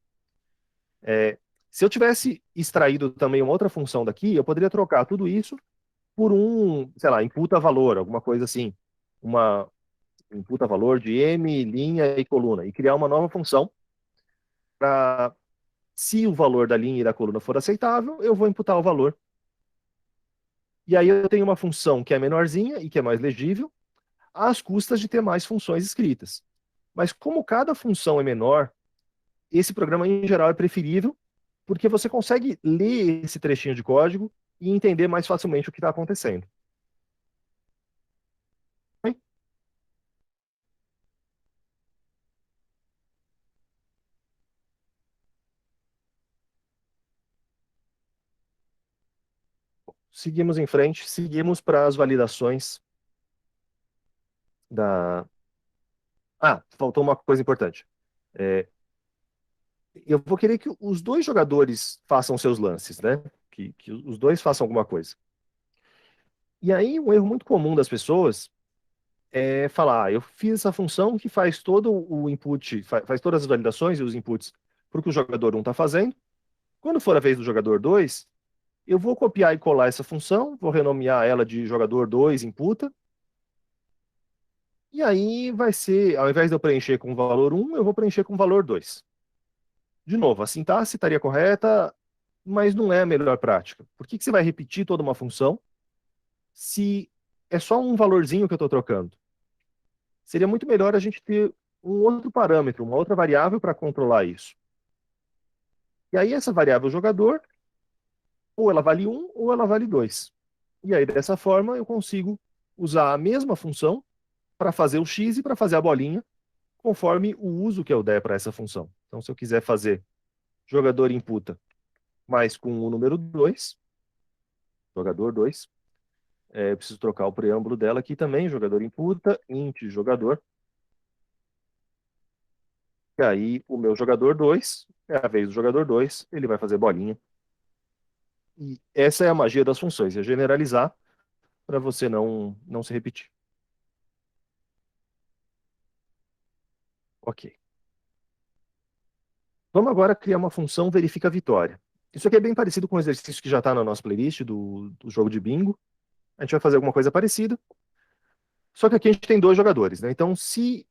Speaker 1: Se eu tivesse extraído também uma outra função daqui, eu poderia trocar tudo isso por sei lá, imputa valor, alguma coisa assim. Uma imputa valor de M, linha e coluna. E criar uma nova função para, se o valor da linha e da coluna for aceitável, eu vou imputar o valor. E aí eu tenho uma função que é menorzinha e que é mais legível, às custas de ter mais funções escritas. Mas como cada função é menor, esse programa em geral é preferível, porque você consegue ler esse trechinho de código e entender mais facilmente o que está acontecendo. Seguimos em frente, seguimos para as validações da. Ah, faltou uma coisa importante. É, eu vou querer que os dois jogadores façam seus lances, né? Que os dois façam alguma coisa. E aí, um erro muito comum das pessoas é falar: eu fiz essa função que faz todo o input, faz todas as validações e os inputs para o que o jogador 1 está fazendo. Quando for a vez do jogador 2, eu vou copiar e colar essa função, vou renomear ela de jogador 2 imputa, e aí vai ser, ao invés de eu preencher com o valor 1, eu vou preencher com o valor 2. De novo, a sintaxe estaria correta, mas não é a melhor prática. Por que você vai repetir toda uma função se é só um valorzinho que eu estou trocando? Seria muito melhor a gente ter um outro parâmetro, uma outra variável para controlar isso. E aí essa variável jogador, ou ela vale 1 ou ela vale 2. E aí dessa forma eu consigo usar a mesma função para fazer o x e para fazer a bolinha, conforme o uso que eu der para essa função. Então, se eu quiser fazer jogador imputa mais com o número 2, jogador 2, eu preciso trocar o preâmbulo dela aqui também, jogador imputa, int jogador. E aí o meu jogador 2, é a vez do jogador 2, ele vai fazer bolinha. E essa é a magia das funções, é generalizar para você não se repetir. Ok. Vamos agora criar uma função verifica vitória. Isso aqui é bem parecido com o exercício que já está na nossa playlist do jogo de bingo. A gente vai fazer alguma coisa parecida. Só que aqui a gente tem dois jogadores, né? Então, se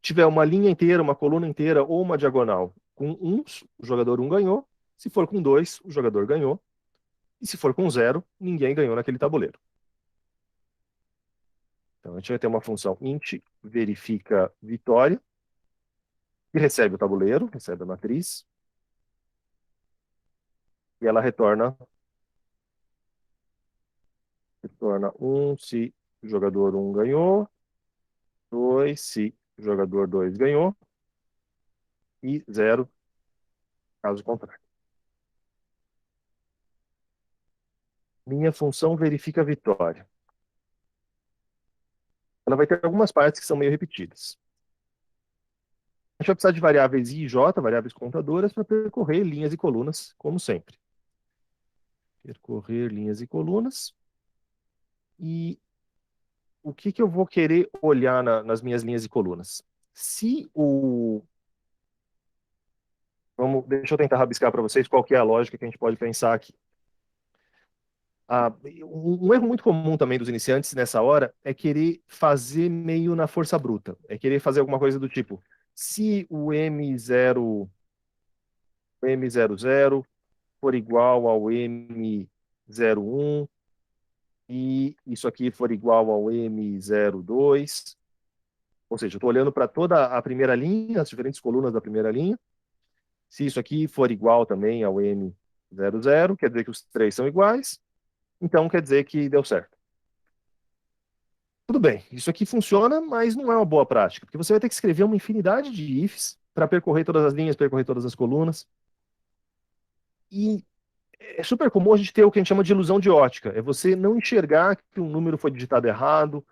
Speaker 1: tiver uma linha inteira, uma coluna inteira ou uma diagonal com uns, o jogador 1 ganhou. Se for com 2, o jogador ganhou. E se for com 0, ninguém ganhou naquele tabuleiro. Então, a gente vai ter uma função int verifica vitória, que recebe o tabuleiro, recebe a matriz, e ela retorna 1 se o jogador 1 ganhou, 2 se o jogador 2 ganhou, e 0 caso contrário. minha função verifica a vitória. Ela vai ter algumas partes que são meio repetidas. A gente vai precisar de variáveis i e j, variáveis contadoras, para percorrer linhas e colunas, como sempre. Percorrer linhas e colunas. E o que eu vou querer olhar nas minhas linhas e colunas? Se o... deixa eu tentar rabiscar para vocês qual que é a lógica que a gente pode pensar aqui. Um erro muito comum também dos iniciantes nessa hora é querer fazer meio na força bruta. É querer fazer alguma coisa do tipo, se o M00 for igual ao M01 e isso aqui for igual ao M02, ou seja, eu estou olhando para toda a primeira linha, as diferentes colunas da primeira linha. Se isso aqui for igual também ao M00, quer dizer que os três são iguais, então quer dizer que deu certo. Tudo bem, isso aqui funciona, mas não é uma boa prática, porque você vai ter que escrever uma infinidade de ifs para percorrer todas as linhas, percorrer todas as colunas. E é super comum a gente ter o que a gente chama de ilusão de ótica. É você não enxergar que um número foi digitado errado.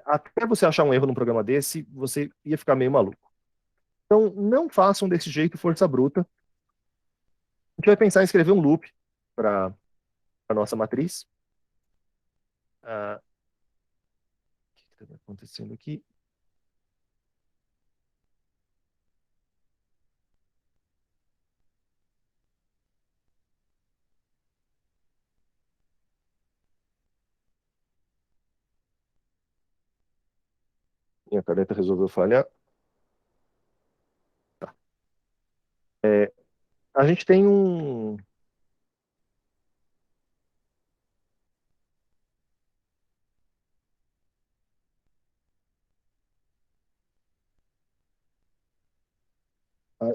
Speaker 1: Até você achar um erro num programa desse, você ia ficar meio maluco. Então, não façam desse jeito força bruta. A gente vai pensar em escrever um loop para a nossa matriz. O que está acontecendo aqui? Minha caneta resolveu falhar. Tá. A gente tem um...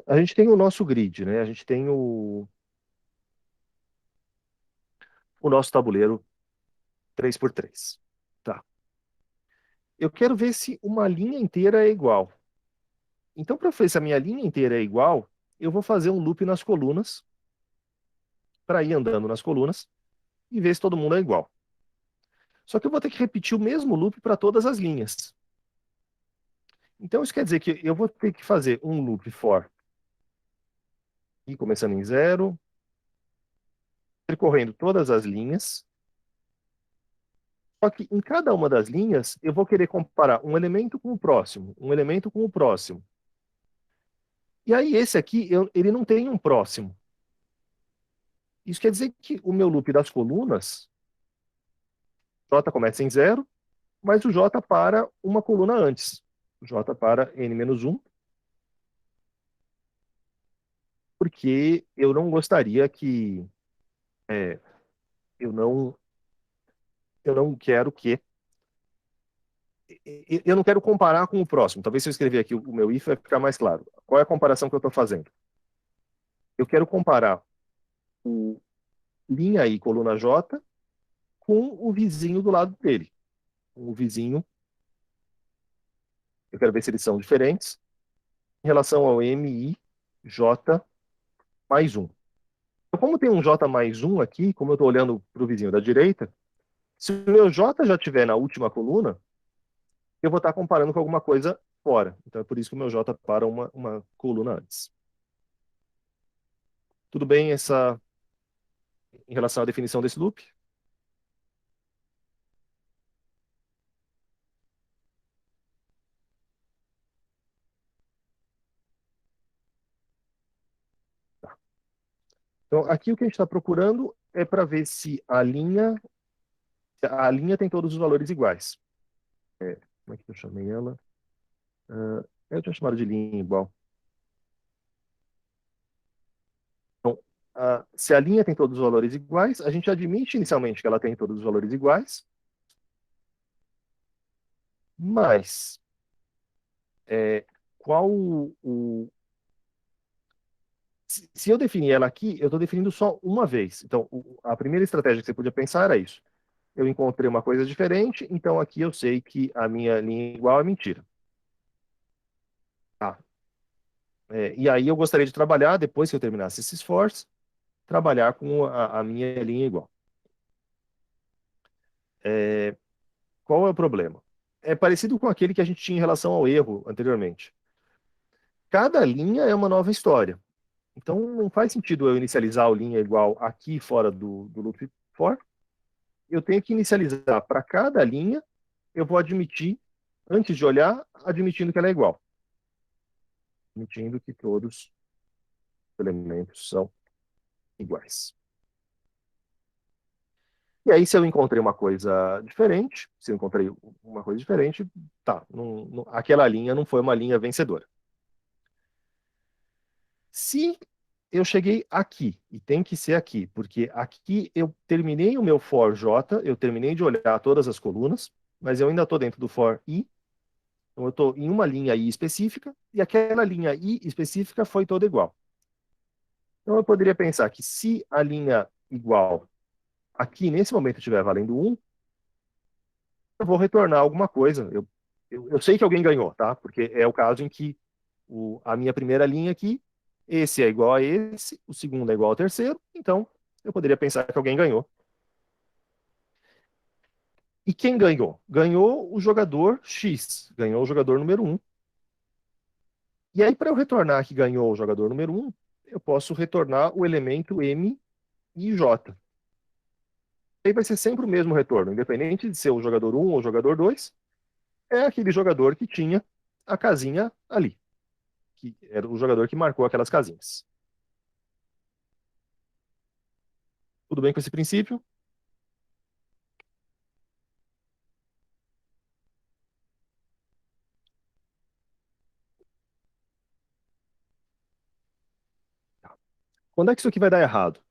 Speaker 1: A gente tem o nosso grid, né? A gente tem o nosso tabuleiro 3x3. Tá. Eu quero ver se uma linha inteira é igual. Então, para ver se a minha linha inteira é igual, eu vou fazer um loop nas colunas, para ir andando nas colunas, e ver se todo mundo é igual. Só que eu vou ter que repetir o mesmo loop para todas as linhas. Então, isso quer dizer que eu vou ter que fazer um loop for, e começando em 0, percorrendo todas as linhas. Só que em cada uma das linhas, eu vou querer comparar um elemento com o próximo, um elemento com o próximo. E aí, esse aqui, ele não tem um próximo. Isso quer dizer que o meu loop das colunas, J começa em 0, mas o J para uma coluna antes. O J para n-1, porque eu não gostaria que... eu não quero que... Eu não quero comparar com o próximo. Talvez se eu escrever aqui o meu if vai ficar mais claro. Qual é a comparação que eu estou fazendo? Eu quero comparar o linha I, coluna J, com o vizinho do lado dele. O vizinho, eu quero ver se eles são diferentes em relação ao MI, J mais 1. Então, como tem um J mais 1 aqui, como eu estou olhando para o vizinho da direita, se o meu J já estiver na última coluna, eu vou estar comparando com alguma coisa fora. Então é por isso que o meu J para uma coluna antes. Tudo bem em relação à definição desse loop? Tá. Então, aqui o que a gente está procurando é para ver se a linha tem todos os valores iguais. Como é que eu chamei ela? Eu tinha chamado de linha igual. Então, se a linha tem todos os valores iguais, a gente admite inicialmente que ela tem todos os valores iguais, mas qual se eu definir ela aqui, eu estou definindo só uma vez. Então, a primeira estratégia que você podia pensar era isso. Eu encontrei uma coisa diferente, então aqui eu sei que a minha linha igual é mentira. Tá. E aí eu gostaria de trabalhar, depois que eu terminasse esse esforço, trabalhar com a minha linha igual. Qual é o problema? É parecido com aquele que a gente tinha em relação ao erro anteriormente. Cada linha é uma nova história. Então, não faz sentido eu inicializar a linha igual aqui fora do loop for. Eu tenho que inicializar para cada linha, eu vou admitir, antes de olhar, admitindo que ela é igual. Admitindo que todos os elementos são iguais. E aí, se eu encontrei uma coisa diferente, tá, aquela linha não foi uma linha vencedora. Se eu cheguei aqui, e tem que ser aqui, porque aqui eu terminei o meu for j, eu terminei de olhar todas as colunas, mas eu ainda estou dentro do for i, então eu estou em uma linha i específica, e aquela linha i específica foi toda igual. Então eu poderia pensar que se a linha igual aqui nesse momento estiver valendo 1, eu vou retornar alguma coisa. Eu sei que alguém ganhou, tá? Porque é o caso em que a minha primeira linha aqui, esse é igual a esse, o segundo é igual ao terceiro, então eu poderia pensar que alguém ganhou. E quem ganhou? Ganhou o jogador X, ganhou o jogador número 1. E aí, para eu retornar que ganhou o jogador número 1, eu posso retornar o elemento M e J. Aí vai ser sempre o mesmo retorno, independente de ser o jogador 1 ou o jogador 2, é aquele jogador que tinha a casinha ali, que era o jogador que marcou aquelas casinhas. Tudo bem com esse princípio? Quando é que isso aqui vai dar errado?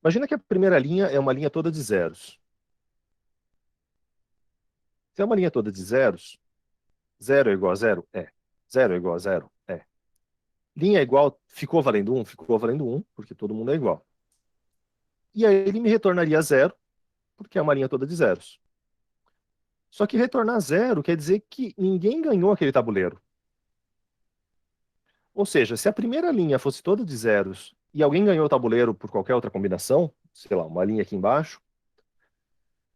Speaker 1: Imagina que a primeira linha é uma linha toda de zeros. Se é uma linha toda de zeros, 0 é igual a 0? É. 0 é igual a 0? É. Linha é igual, ficou valendo 1? Ficou valendo 1, porque todo mundo é igual. E aí ele me retornaria 0, porque é uma linha toda de zeros. Só que retornar 0 quer dizer que ninguém ganhou aquele tabuleiro. Ou seja, se a primeira linha fosse toda de zeros e alguém ganhou o tabuleiro por qualquer outra combinação, sei lá, uma linha aqui embaixo,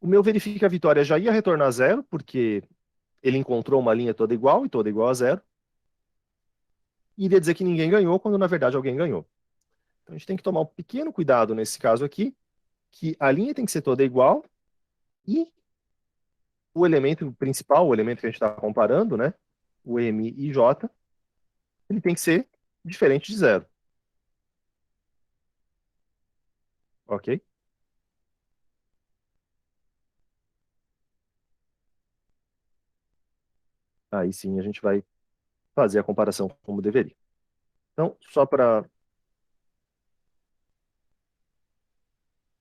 Speaker 1: o meu verifica a vitória já ia retornar 0, porque ele encontrou uma linha toda igual e toda igual a 0. E iria dizer que ninguém ganhou, quando na verdade alguém ganhou. Então a gente tem que tomar um pequeno cuidado nesse caso aqui, que a linha tem que ser toda igual e o elemento principal, o elemento que a gente está comparando, né, o M e J, ele tem que ser diferente de 0. Ok? Aí sim a gente vai fazer a comparação como deveria. Então, só para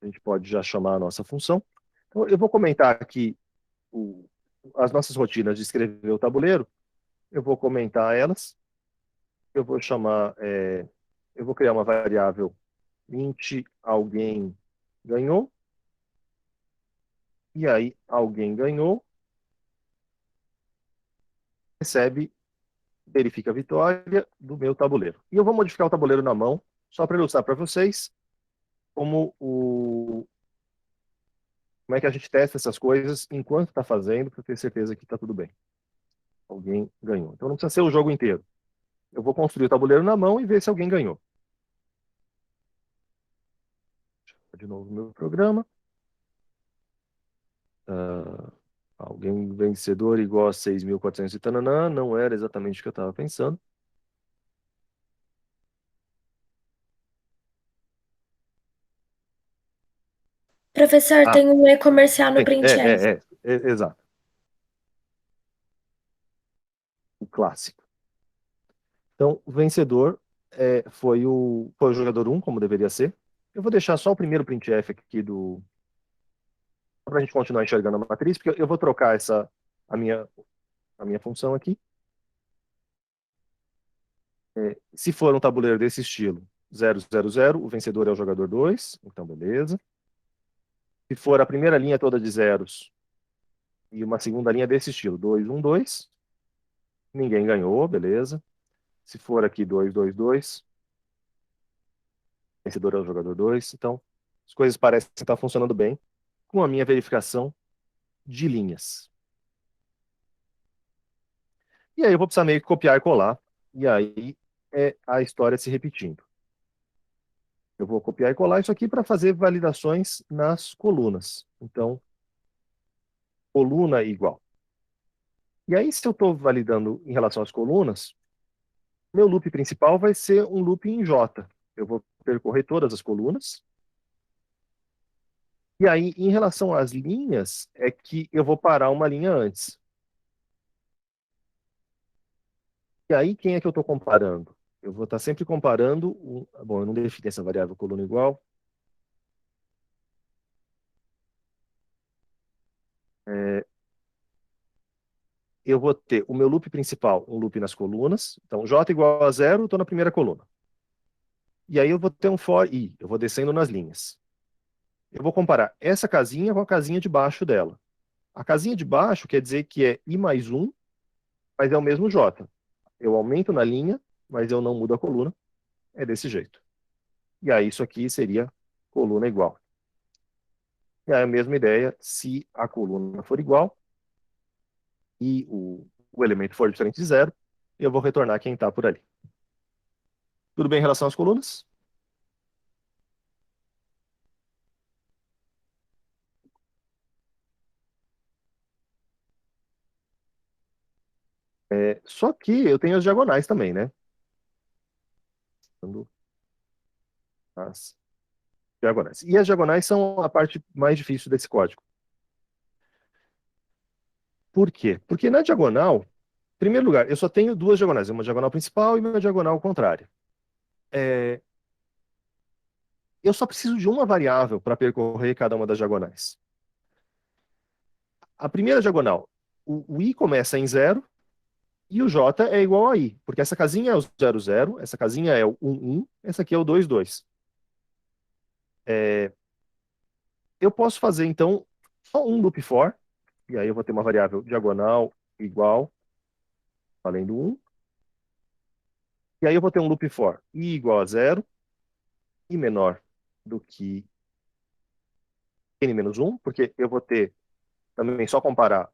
Speaker 1: a gente pode já chamar a nossa função. Então, eu vou comentar aqui as nossas rotinas de escrever o tabuleiro. Eu vou comentar elas. Eu vou chamar, eu vou criar uma variável int alguém ganhou. E aí, alguém ganhou, recebe, verifica a vitória do meu tabuleiro. E eu vou modificar o tabuleiro na mão, só para ilustrar para vocês como é que a gente testa essas coisas enquanto está fazendo, para ter certeza que está tudo bem. Alguém ganhou. Então não precisa ser o jogo inteiro. Eu vou construir o tabuleiro na mão e ver se alguém ganhou. De novo meu programa. Alguém vencedor igual a 6.400 e tananã. Não era exatamente o que eu estava pensando.
Speaker 2: Professor,
Speaker 1: Ah,
Speaker 2: tem um e-comercial no
Speaker 1: tem.
Speaker 2: printf.
Speaker 1: Exato. O clássico. Então, o vencedor foi o jogador 1, como deveria ser. Eu vou deixar só o primeiro printf aqui para a gente continuar enxergando a matriz, porque eu vou trocar a minha, a minha função aqui. Se for um tabuleiro desse estilo, 0, 0, 0, o vencedor é o jogador 2, então beleza. Se for a primeira linha toda de zeros e uma segunda linha desse estilo, 2, 1, 2, ninguém ganhou, beleza. Se for aqui 2, 2, 2, o vencedor é o jogador 2. Então, as coisas parecem estar funcionando bem com a minha verificação de linhas. E aí eu vou precisar meio que copiar e colar, e aí é a história se repetindo. Eu vou copiar e colar isso aqui para fazer validações nas colunas. Então, coluna igual. E aí, se eu estou validando em relação às colunas, meu loop principal vai ser um loop em J. Eu vou percorrer todas as colunas. E aí, em relação às linhas, é que eu vou parar uma linha antes. E aí, quem é que eu estou comparando? Eu vou estar sempre comparando... Bom, eu não defini essa variável coluna igual. Eu vou ter o meu loop principal, um loop nas colunas. Então, J igual a 0, estou na primeira coluna. E aí eu vou ter um for i, eu vou descendo nas linhas. Eu vou comparar essa casinha com a casinha de baixo dela. A casinha de baixo quer dizer que é i mais 1, mas é o mesmo J. Eu aumento na linha, mas eu não mudo a coluna. É desse jeito. E aí isso aqui seria coluna igual. E aí a mesma ideia, se a coluna for igual e o elemento for diferente de 0, eu vou retornar quem está por ali. Tudo bem em relação às colunas? Só que eu tenho as diagonais também, né? As diagonais. E as diagonais são a parte mais difícil desse código. Por quê? Porque na diagonal, em primeiro lugar, eu só tenho duas diagonais, uma diagonal principal e uma diagonal contrária. Eu só preciso de uma variável para percorrer cada uma das diagonais. A primeira diagonal, o i começa em 0 e o j é igual a i, porque essa casinha é o 0, 0, essa casinha é o 1, 1, essa aqui é o 2, 2. Eu posso fazer, então, só um loop for, e aí eu vou ter uma variável diagonal igual, além do 1. E aí eu vou ter um loop for i igual a 0, i menor do que n menos 1, porque eu vou ter também só comparar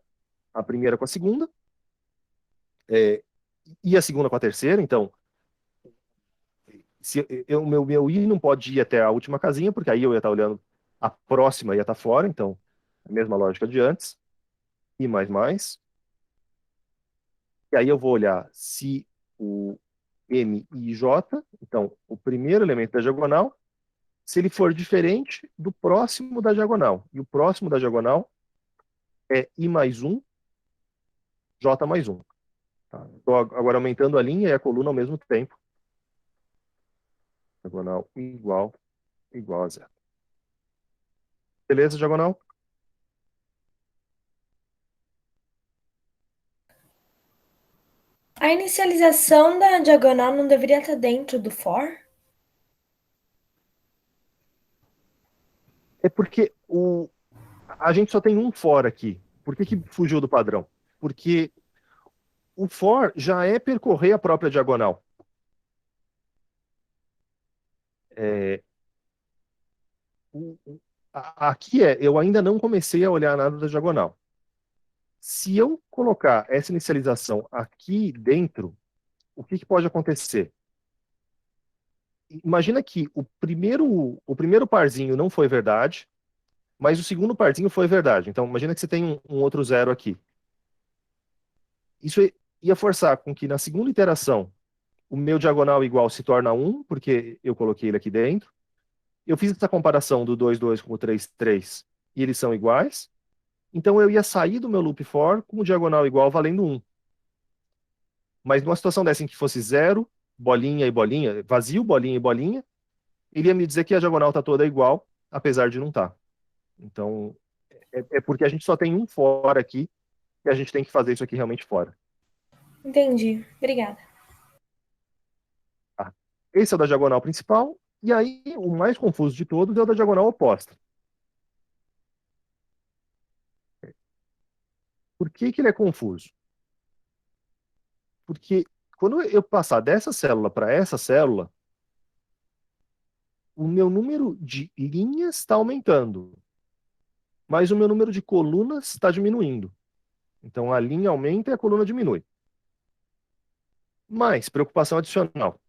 Speaker 1: a primeira com a segunda, e a segunda com a terceira. Então, se o meu i não pode ir até a última casinha, porque aí eu ia estar olhando a próxima, ia estar fora. Então, a mesma lógica de antes, i mais mais. E aí eu vou olhar se o m, i e j, então, o primeiro elemento da diagonal, se ele for diferente do próximo da diagonal. E o próximo da diagonal é i mais 1, j mais 1. Tá? Estou agora aumentando a linha e a coluna ao mesmo tempo. Diagonal igual, igual a 0. Beleza, diagonal?
Speaker 2: A inicialização da diagonal não deveria estar dentro do for?
Speaker 1: É porque a gente só tem um for aqui. Por que fugiu do padrão? Porque o for já é percorrer a própria diagonal. Aqui eu ainda não comecei a olhar nada da diagonal. Se eu colocar essa inicialização aqui dentro, o que pode acontecer? Imagina que o primeiro parzinho não foi verdade, mas o segundo parzinho foi verdade. Então, imagina que você tem um outro zero aqui. Isso ia forçar com que na segunda iteração o meu diagonal igual se torna 1, porque eu coloquei ele aqui dentro. Eu fiz essa comparação do 2, 2 com o 3, 3, e eles são iguais. Então eu ia sair do meu loop for com o diagonal igual valendo 1. Mas numa situação dessa em que fosse 0, bolinha e bolinha, vazio, bolinha e bolinha, ele ia me dizer que a diagonal está toda igual, apesar de não estar. Então, é porque a gente só tem um for aqui, e a gente tem que fazer isso aqui realmente fora.
Speaker 2: Entendi. Obrigada.
Speaker 1: Tá? Esse é o da diagonal principal, e aí o mais confuso de todos é o da diagonal oposta. Por que que ele é confuso? Porque quando eu passar dessa célula para essa célula, o meu número de linhas está aumentando, mas o meu número de colunas está diminuindo. Então a linha aumenta e a coluna diminui. Mas, preocupação adicional.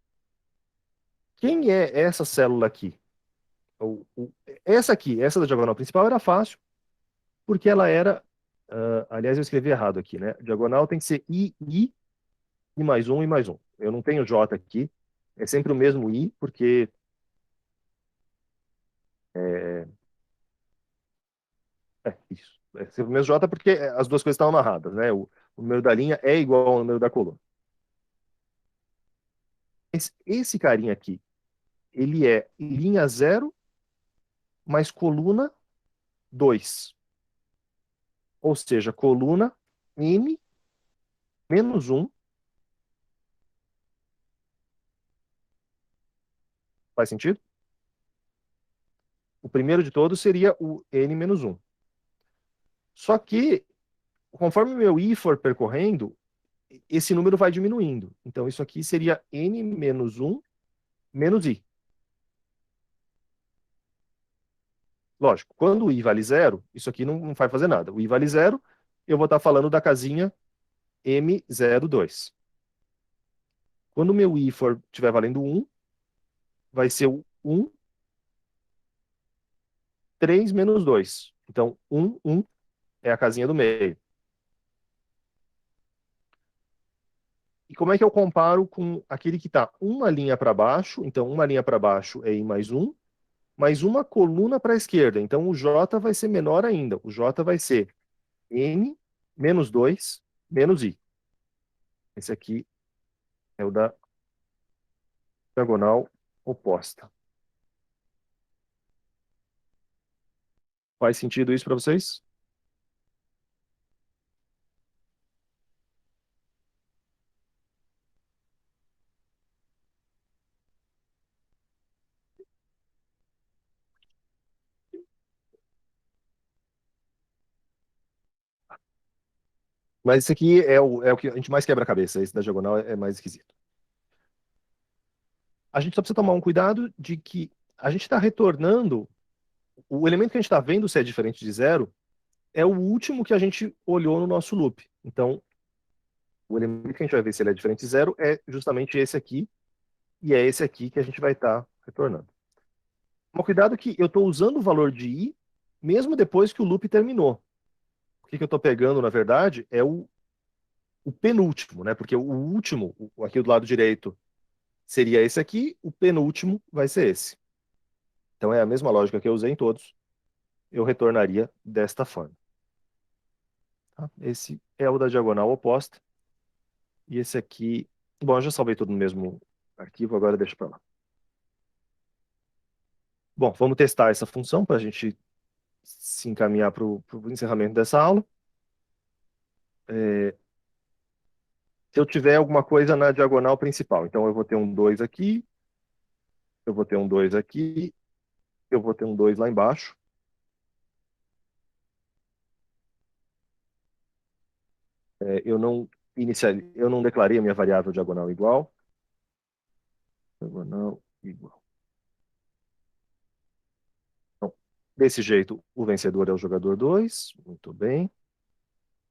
Speaker 1: Quem é essa célula aqui? Essa aqui, essa da diagonal principal, era fácil, porque ela era. Aliás, eu escrevi errado aqui, né? Diagonal tem que ser I e mais um e mais um. Eu não tenho J aqui, é sempre o mesmo I, porque. É, isso. É sempre o mesmo J, porque as duas coisas estão amarradas, né? O número da linha é igual ao número da coluna. Esse carinha aqui, ele é linha 0 mais coluna 2. Ou seja, coluna N menos 1. Faz sentido? O primeiro de todos seria o N menos 1. Só que, conforme o meu I for percorrendo, esse número vai diminuindo. Então, isso aqui seria N menos 1 menos I. Lógico, quando o I vale 0, isso aqui não vai fazer nada. O I vale 0, eu vou estar falando da casinha M02. Quando o meu I estiver valendo 1, vai ser o 1, 3 menos 2. Então, 1, 1 é a casinha do meio. E como é que eu comparo com aquele que está uma linha para baixo? Então, uma linha para baixo é I mais uma coluna para a esquerda. Então, o J vai ser menor ainda. O J vai ser N menos 2 menos I. Esse aqui é o da diagonal oposta. Faz sentido isso para vocês? Mas esse aqui é o que a gente mais quebra a cabeça. Esse da diagonal é mais esquisito. A gente só precisa tomar um cuidado de que a gente está retornando. O elemento que a gente está vendo se é diferente de 0 é o último que a gente olhou no nosso loop. Então, o elemento que a gente vai ver se ele é diferente de 0 é justamente esse aqui, e é esse aqui que a gente vai estar retornando. Mas cuidado que eu estou usando o valor de I mesmo depois que o loop terminou. O que eu estou pegando, na verdade, é o penúltimo, né? Porque o último, aqui do lado direito, seria esse aqui, o penúltimo vai ser esse. Então é a mesma lógica que eu usei em todos, eu retornaria desta forma. Tá? Esse é o da diagonal oposta. E esse aqui... Bom, eu já salvei tudo no mesmo arquivo, agora deixa para lá. Bom, vamos testar essa função para a gente se encaminhar para o encerramento dessa aula. Se eu tiver alguma coisa na diagonal principal, então eu vou ter um 2 aqui, eu vou ter um 2 aqui, eu vou ter um 2 lá embaixo. Eu não declarei a minha variável diagonal igual. Diagonal igual. Então, desse jeito, o vencedor é o jogador 2. Muito bem.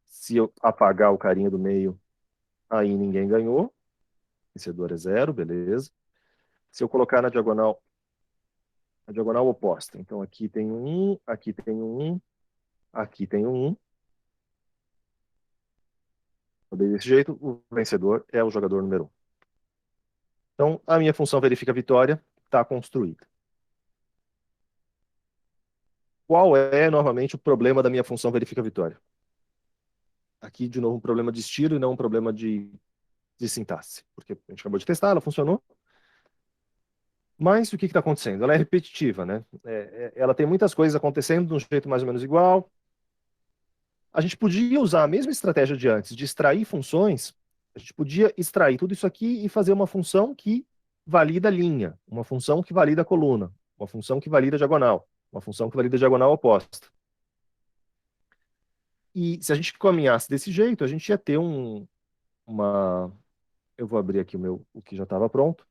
Speaker 1: Se eu apagar o carinha do meio, aí ninguém ganhou. O vencedor é 0, beleza. Se eu colocar na diagonal oposta, então aqui tem um 1, aqui tem um 1, aqui tem um 1. Desse jeito, o vencedor é o jogador número 1. Então, a minha função verifica vitória está construída. Qual é, novamente, o problema da minha função verifica vitória? Aqui, de novo, um problema de estilo e não um problema de sintaxe. Porque a gente acabou de testar, ela funcionou. Mas o que está acontecendo? Ela é repetitiva, né? Ela tem muitas coisas acontecendo de um jeito mais ou menos igual. A gente podia usar a mesma estratégia de antes, de extrair funções. A gente podia extrair tudo isso aqui e fazer uma função que valida linha, uma função que valida coluna, uma função que valida diagonal, uma função que valida diagonal oposta. E se a gente caminhasse desse jeito, a gente ia ter uma... Eu vou abrir aqui o que já estava pronto.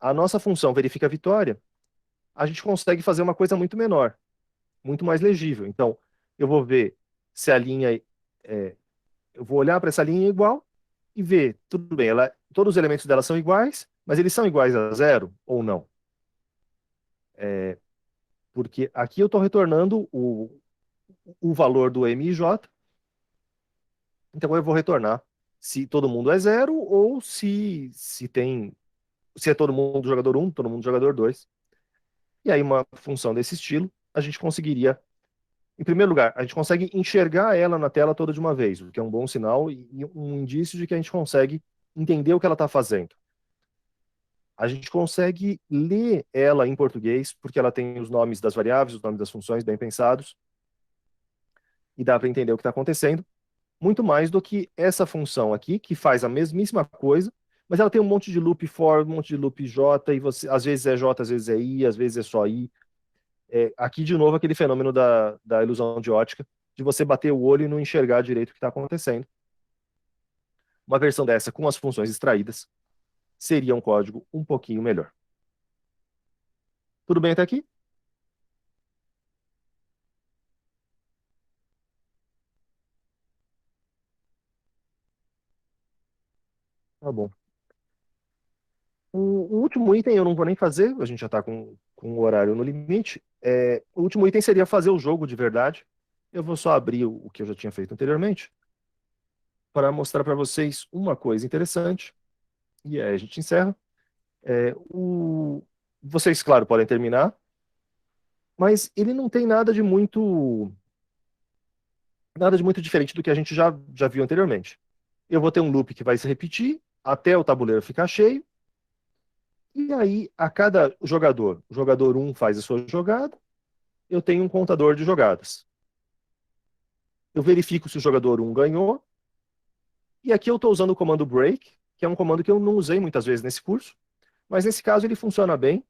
Speaker 1: A nossa função verifica a vitória, a gente consegue fazer uma coisa muito menor, muito mais legível. Então, eu vou ver se a linha... eu vou olhar para essa linha igual e ver, tudo bem, todos os elementos dela são iguais, mas eles são iguais a zero ou não? Porque aqui eu estou retornando o valor do MJ, então eu vou retornar se todo mundo é zero ou se é todo mundo jogador um, todo mundo jogador 2. E aí uma função desse estilo, a gente conseguiria, em primeiro lugar, a gente consegue enxergar ela na tela toda de uma vez, o que é um bom sinal e um indício de que a gente consegue entender o que ela está fazendo. A gente consegue ler ela em português, porque ela tem os nomes das variáveis, os nomes das funções bem pensados, e dá para entender o que está acontecendo, muito mais do que essa função aqui, que faz a mesmíssima coisa, mas ela tem um monte de loop for, um monte de loop j, e você, às vezes é j, às vezes é i, às vezes é só i. Aqui, de novo, aquele fenômeno da ilusão de ótica, de você bater o olho e não enxergar direito o que está acontecendo. Uma versão dessa, com as funções extraídas, seria um código um pouquinho melhor. Tudo bem até aqui? Tá bom. O último item eu não vou nem fazer, a gente já está com o horário no limite. O último item seria fazer o jogo de verdade. Eu vou só abrir o que eu já tinha feito anteriormente para mostrar para vocês uma coisa interessante. E aí a gente encerra. Vocês, claro, podem terminar, mas ele não tem nada de muito diferente do que a gente já viu anteriormente. Eu vou ter um loop que vai se repetir até o tabuleiro ficar cheio. E aí, a cada jogador, o jogador 1 faz a sua jogada, eu tenho um contador de jogadas. Eu verifico se o jogador 1 ganhou, e aqui eu estou usando o comando break, que é um comando que eu não usei muitas vezes nesse curso, mas nesse caso ele funciona bem,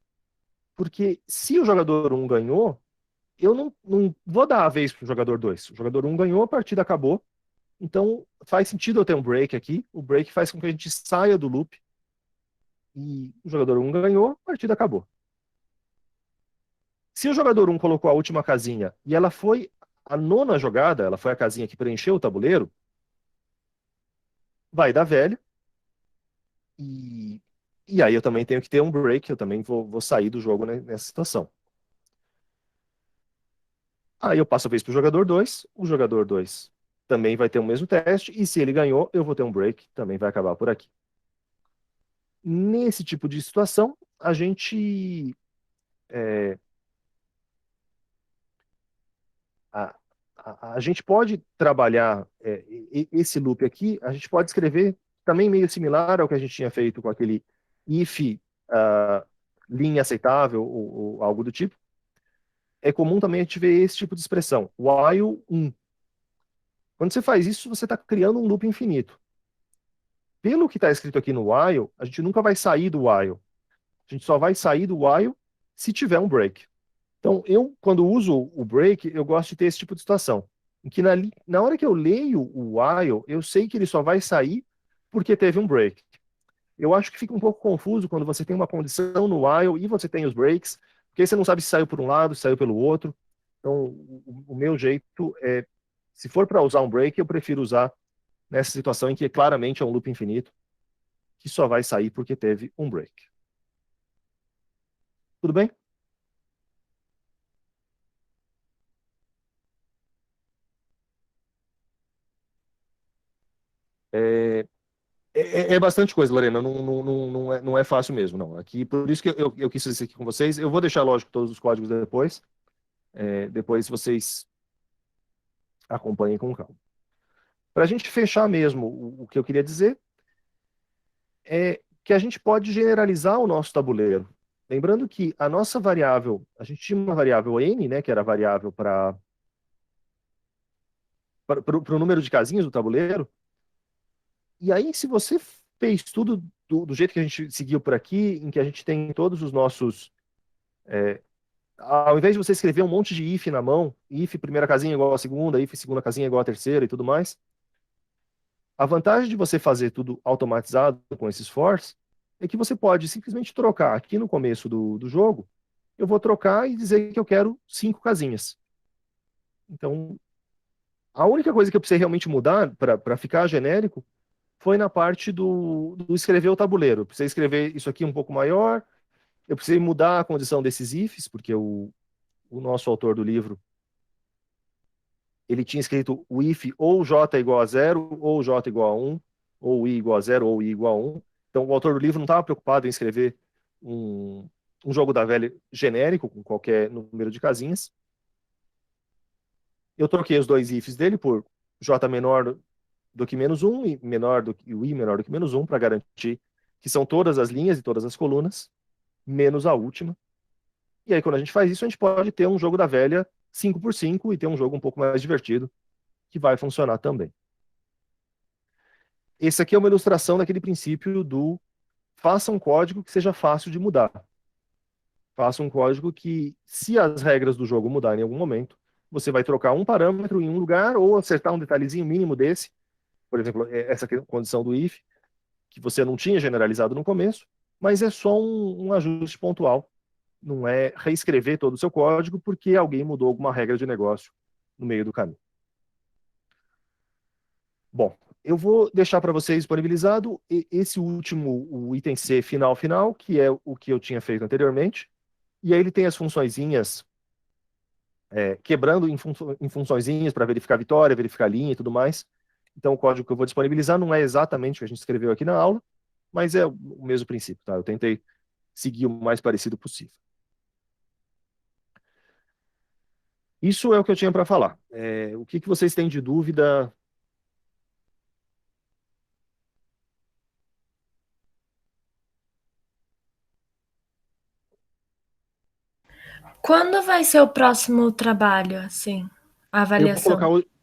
Speaker 1: porque se o jogador 1 ganhou, eu não vou dar a vez para o jogador 2. O jogador 1 ganhou, a partida acabou, então faz sentido eu ter um break aqui. O break faz com que a gente saia do loop, e o jogador 1 ganhou, a partida acabou. Se o jogador 1 colocou a última casinha e ela foi a nona jogada, ela foi a casinha que preencheu o tabuleiro, vai dar velho. E aí eu também tenho que ter um break, eu também vou sair do jogo nessa situação. Aí eu passo a vez para o jogador 2, o jogador 2 também vai ter o mesmo teste, e se ele ganhou, eu vou ter um break, também vai acabar por aqui. Nesse tipo de situação, a gente a, a gente pode trabalhar esse loop aqui, a gente pode escrever também meio similar ao que a gente tinha feito com aquele if linha aceitável ou algo do tipo. É comum também a gente ver esse tipo de expressão, while 1. Quando você faz isso, você está criando um loop infinito. Pelo que está escrito aqui no while, a gente nunca vai sair do while. A gente só vai sair do while se tiver um break. Então, quando uso o break, eu gosto de ter esse tipo de situação. Em que na hora que eu leio o while, eu sei que ele só vai sair porque teve um break. Eu acho que fica um pouco confuso quando você tem uma condição no while e você tem os breaks, porque aí você não sabe se saiu por um lado, se saiu pelo outro. Então, o meu jeito é, se for para usar um break, eu prefiro usar nessa situação em que claramente é um loop infinito, que só vai sair porque teve um break. Tudo bem? É, é bastante coisa, Lorena, não é fácil mesmo, não. Aqui, por isso que eu quis fazer isso aqui com vocês. Eu vou deixar, lógico, todos os códigos depois. Depois vocês acompanhem com calma. Para a gente fechar mesmo, o que eu queria dizer é que a gente pode generalizar o nosso tabuleiro. Lembrando que a nossa variável, a gente tinha uma variável n, né, que era a variável para o número de casinhas do tabuleiro. E aí, se você fez tudo do jeito que a gente seguiu por aqui, em que a gente tem todos os nossos... ao invés de você escrever um monte de if na mão, if primeira casinha igual à segunda, if segunda casinha igual à terceira e tudo mais, a vantagem de você fazer tudo automatizado com esses fors é que você pode simplesmente trocar aqui no começo do jogo, eu vou trocar e dizer que eu quero 5 casinhas. Então, a única coisa que eu precisei realmente mudar para ficar genérico foi na parte do escrever o tabuleiro. Eu precisei escrever isso aqui um pouco maior, eu precisei mudar a condição desses ifs, porque o nosso autor do livro, ele tinha escrito o if ou j igual a 0, ou j igual a 1, ou i igual a 0, ou i igual a 1. Então, o autor do livro não estava preocupado em escrever um jogo da velha genérico, com qualquer número de casinhas. Eu troquei os dois ifs dele por j menor do que menos 1 e menor do que, o i menor do que menos 1, para garantir que são todas as linhas e todas as colunas, menos a última. E aí, quando a gente faz isso, a gente pode ter um jogo da velha 5x5 e ter um jogo um pouco mais divertido, que vai funcionar também. Esse aqui é uma ilustração daquele princípio do faça um código que seja fácil de mudar. Faça um código que, se as regras do jogo mudarem em algum momento, você vai trocar um parâmetro em um lugar ou acertar um detalhezinho mínimo desse, por exemplo, essa condição do if, que você não tinha generalizado no começo, mas é só um ajuste pontual. Não é reescrever todo o seu código porque alguém mudou alguma regra de negócio no meio do caminho. Bom, eu vou deixar para vocês disponibilizado esse último, o item C final, que é o que eu tinha feito anteriormente. E aí ele tem as funçõezinhas, quebrando em funçõezinhas para verificar vitória, verificar linha e tudo mais. Então o código que eu vou disponibilizar não é exatamente o que a gente escreveu aqui na aula, mas é o mesmo princípio, tá? Eu tentei seguir o mais parecido possível. Isso é o que eu tinha para falar. O que vocês têm de dúvida?
Speaker 2: Quando vai ser o próximo trabalho, assim, a avaliação?
Speaker 1: Eu vou colocar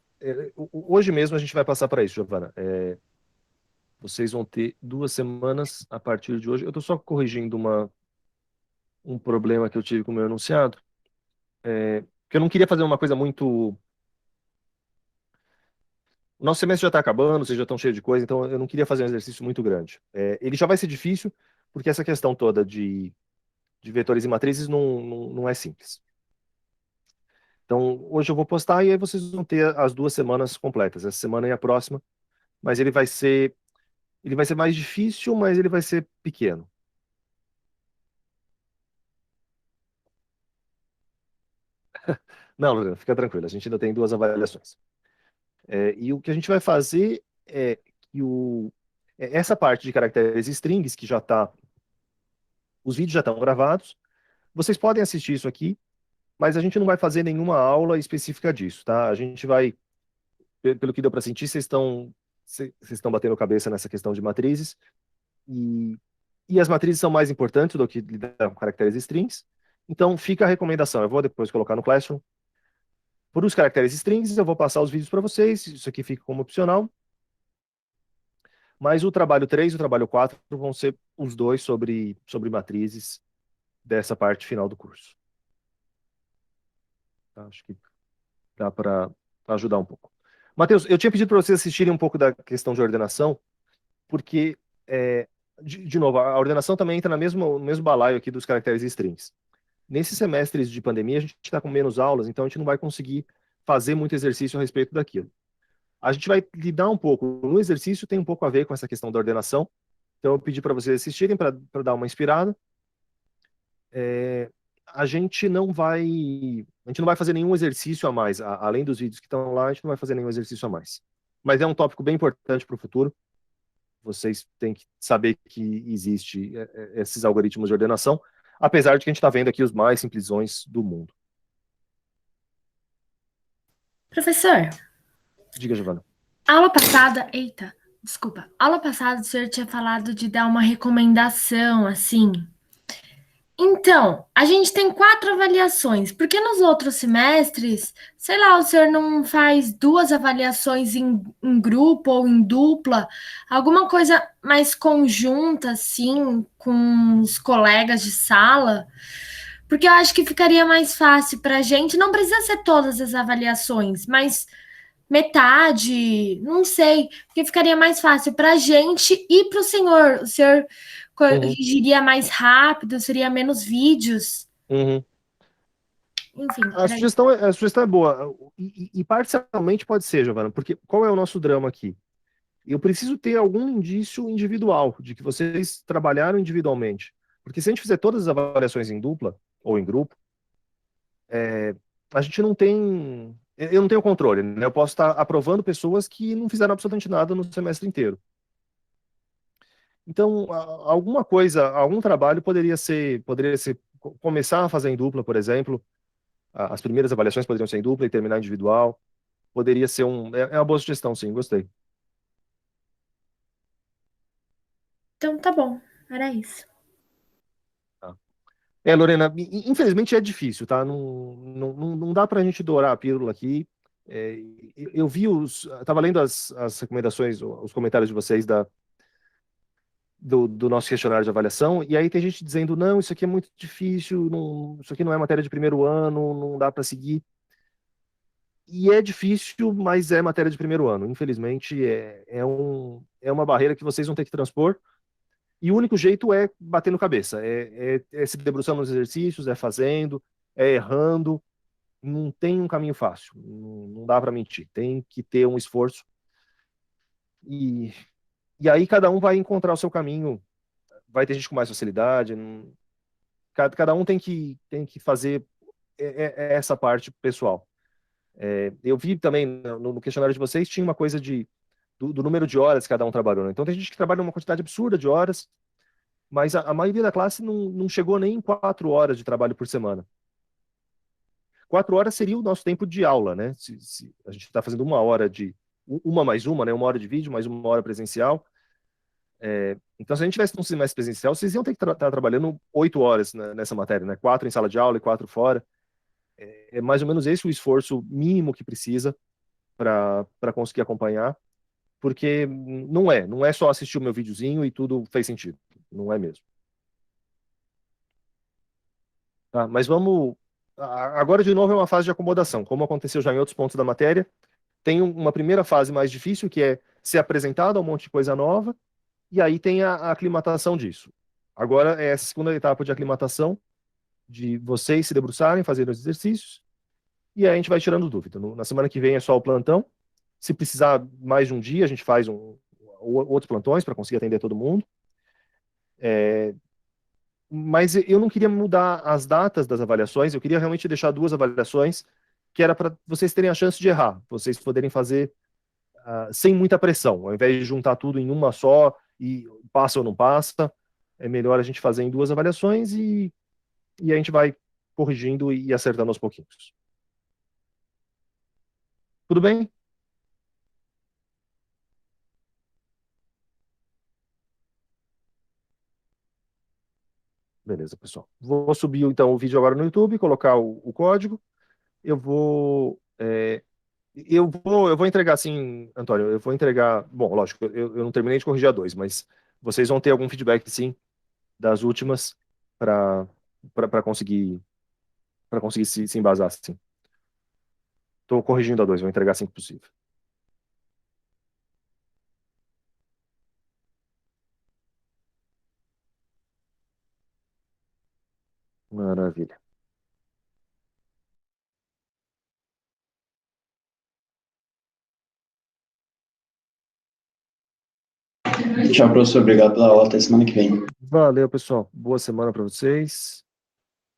Speaker 1: hoje mesmo a gente vai passar para isso, Giovana. Vocês vão ter 2 semanas a partir de hoje. Eu estou só corrigindo um problema que eu tive com o meu enunciado, que eu não queria fazer uma coisa muito... O nosso semestre já está acabando, vocês já estão cheios de coisa, então eu não queria fazer um exercício muito grande. Ele já vai ser difícil, porque essa questão toda de vetores e matrizes não é simples. Então, hoje eu vou postar e aí vocês vão ter as 2 semanas completas, essa semana e a próxima, mas ele vai ser mais difícil, mas ele vai ser pequeno. Não, Lorena, fica tranquilo, a gente ainda tem 2 avaliações. E o que a gente vai fazer é que essa parte de caracteres strings, que já está... Os vídeos já estão gravados, vocês podem assistir isso aqui, mas a gente não vai fazer nenhuma aula específica disso, tá? A gente vai, pelo que deu para sentir, vocês estão batendo cabeça nessa questão de matrizes, e as matrizes são mais importantes do que lidar com caracteres strings, então fica a recomendação, eu vou depois colocar no Classroom. Por os caracteres strings, eu vou passar os vídeos para vocês, isso aqui fica como opcional, mas o trabalho 3 e o trabalho 4 vão ser os dois sobre matrizes dessa parte final do curso. Tá? Acho que dá para ajudar um pouco. Matheus, eu tinha pedido para vocês assistirem um pouco da questão de ordenação, porque, de novo, a ordenação também entra no mesmo balaio aqui dos caracteres strings. Nesses semestres de pandemia, a gente está com menos aulas, então a gente não vai conseguir fazer muito exercício a respeito daquilo. A gente vai lidar um pouco, no exercício tem um pouco a ver com essa questão da ordenação, então eu pedi para vocês assistirem para dar uma inspirada. A gente não vai fazer nenhum exercício a mais, além dos vídeos que estão lá, a gente não vai fazer nenhum exercício a mais. Mas é um tópico bem importante para o futuro. Vocês têm que saber que existe esses algoritmos de ordenação, apesar de que a gente está vendo aqui os mais simplesões do mundo.
Speaker 2: Professor,
Speaker 1: Diga, Giovana.
Speaker 2: aula passada o senhor tinha falado de dar uma recomendação, assim. Então, a gente tem 4 avaliações, porque nos outros semestres, sei lá, o senhor não faz 2 avaliações em grupo ou em dupla, alguma coisa mais conjunta, assim, com os colegas de sala, porque eu acho que ficaria mais fácil para a gente, não precisa ser todas as avaliações, mas metade, não sei, porque ficaria mais fácil para a gente e para o senhor. O senhor
Speaker 1: Uhum,
Speaker 2: corrigiria mais rápido, seria menos vídeos.
Speaker 1: uhum.
Speaker 2: Enfim, era isso.
Speaker 1: A sugestão é boa. E parcialmente pode ser, Giovana, porque qual é o nosso drama aqui? Eu preciso ter algum indício individual de que vocês trabalharam individualmente. Porque se a gente fizer todas as avaliações em dupla ou em grupo, a gente não tem. Eu não tenho controle, né? Eu posso estar aprovando pessoas que não fizeram absolutamente nada no semestre inteiro. Então, alguma coisa, algum trabalho poderia ser começar a fazer em dupla, por exemplo. As primeiras avaliações poderiam ser em dupla e terminar individual. Poderia ser é uma boa sugestão, sim, gostei.
Speaker 2: Então tá bom, era isso.
Speaker 1: Tá. Lorena, infelizmente é difícil, tá? Não dá pra gente dourar a pílula aqui. Eu vi tava lendo as recomendações, os comentários de vocês do nosso questionário de avaliação, e aí tem gente dizendo, não, isso aqui é muito difícil, isso aqui não é matéria de primeiro ano, não dá para seguir. E é difícil, mas é matéria de primeiro ano. Infelizmente, é uma barreira que vocês vão ter que transpor, e o único jeito é batendo cabeça, é se debruçando nos exercícios, é fazendo, é errando, não tem um caminho fácil, não dá para mentir, tem que ter um esforço, e, e aí cada um vai encontrar o seu caminho, vai ter gente com mais facilidade, cada um tem que fazer essa parte pessoal. Eu vi também no questionário de vocês, tinha uma coisa do número de horas que cada um trabalhou, né? Então tem gente que trabalha uma quantidade absurda de horas, mas a maioria da classe não chegou nem em 4 horas de trabalho por semana. 4 horas seria o nosso tempo de aula, né? Se a gente está fazendo uma mais uma, né? 1 hora de vídeo, mais 1 hora presencial. Então, se a gente tivesse um semestre presencial, vocês iam ter que estar trabalhando 8 horas, né, nessa matéria, né? 4 em sala de aula e 4 fora. É mais ou menos esse o esforço mínimo que precisa para conseguir acompanhar, porque não é só assistir o meu videozinho e tudo fez sentido. Não é mesmo. Tá, mas vamos. Agora, de novo, é uma fase de acomodação, como aconteceu já em outros pontos da matéria. Tem uma primeira fase mais difícil, que é ser apresentado a um monte de coisa nova, e aí tem a aclimatação disso. Agora é essa segunda etapa de aclimatação, de vocês se debruçarem, fazerem os exercícios, e aí a gente vai tirando dúvida. Na semana que vem é só o plantão. Se precisar mais de um dia, a gente faz outros plantões para conseguir atender todo mundo. Mas eu não queria mudar as datas das avaliações, eu queria realmente deixar 2 avaliações, que era para vocês terem a chance de errar, vocês poderem fazer sem muita pressão, ao invés de juntar tudo em uma só e passa ou não passa, é melhor a gente fazer em 2 avaliações e a gente vai corrigindo e acertando aos pouquinhos. Tudo bem? Beleza, pessoal. Vou subir então o vídeo agora no YouTube, colocar o código. Eu vou. Eu vou entregar assim, Antônio. Eu vou entregar. Bom, lógico, eu não terminei de corrigir a 2, mas vocês vão ter algum feedback, sim, das últimas para conseguir se embasar, sim. Estou corrigindo a 2, vou entregar assim que possível. Maravilha.
Speaker 3: Tchau, professor. Obrigado pela aula. Até semana que vem.
Speaker 1: Valeu, pessoal. Boa semana para vocês.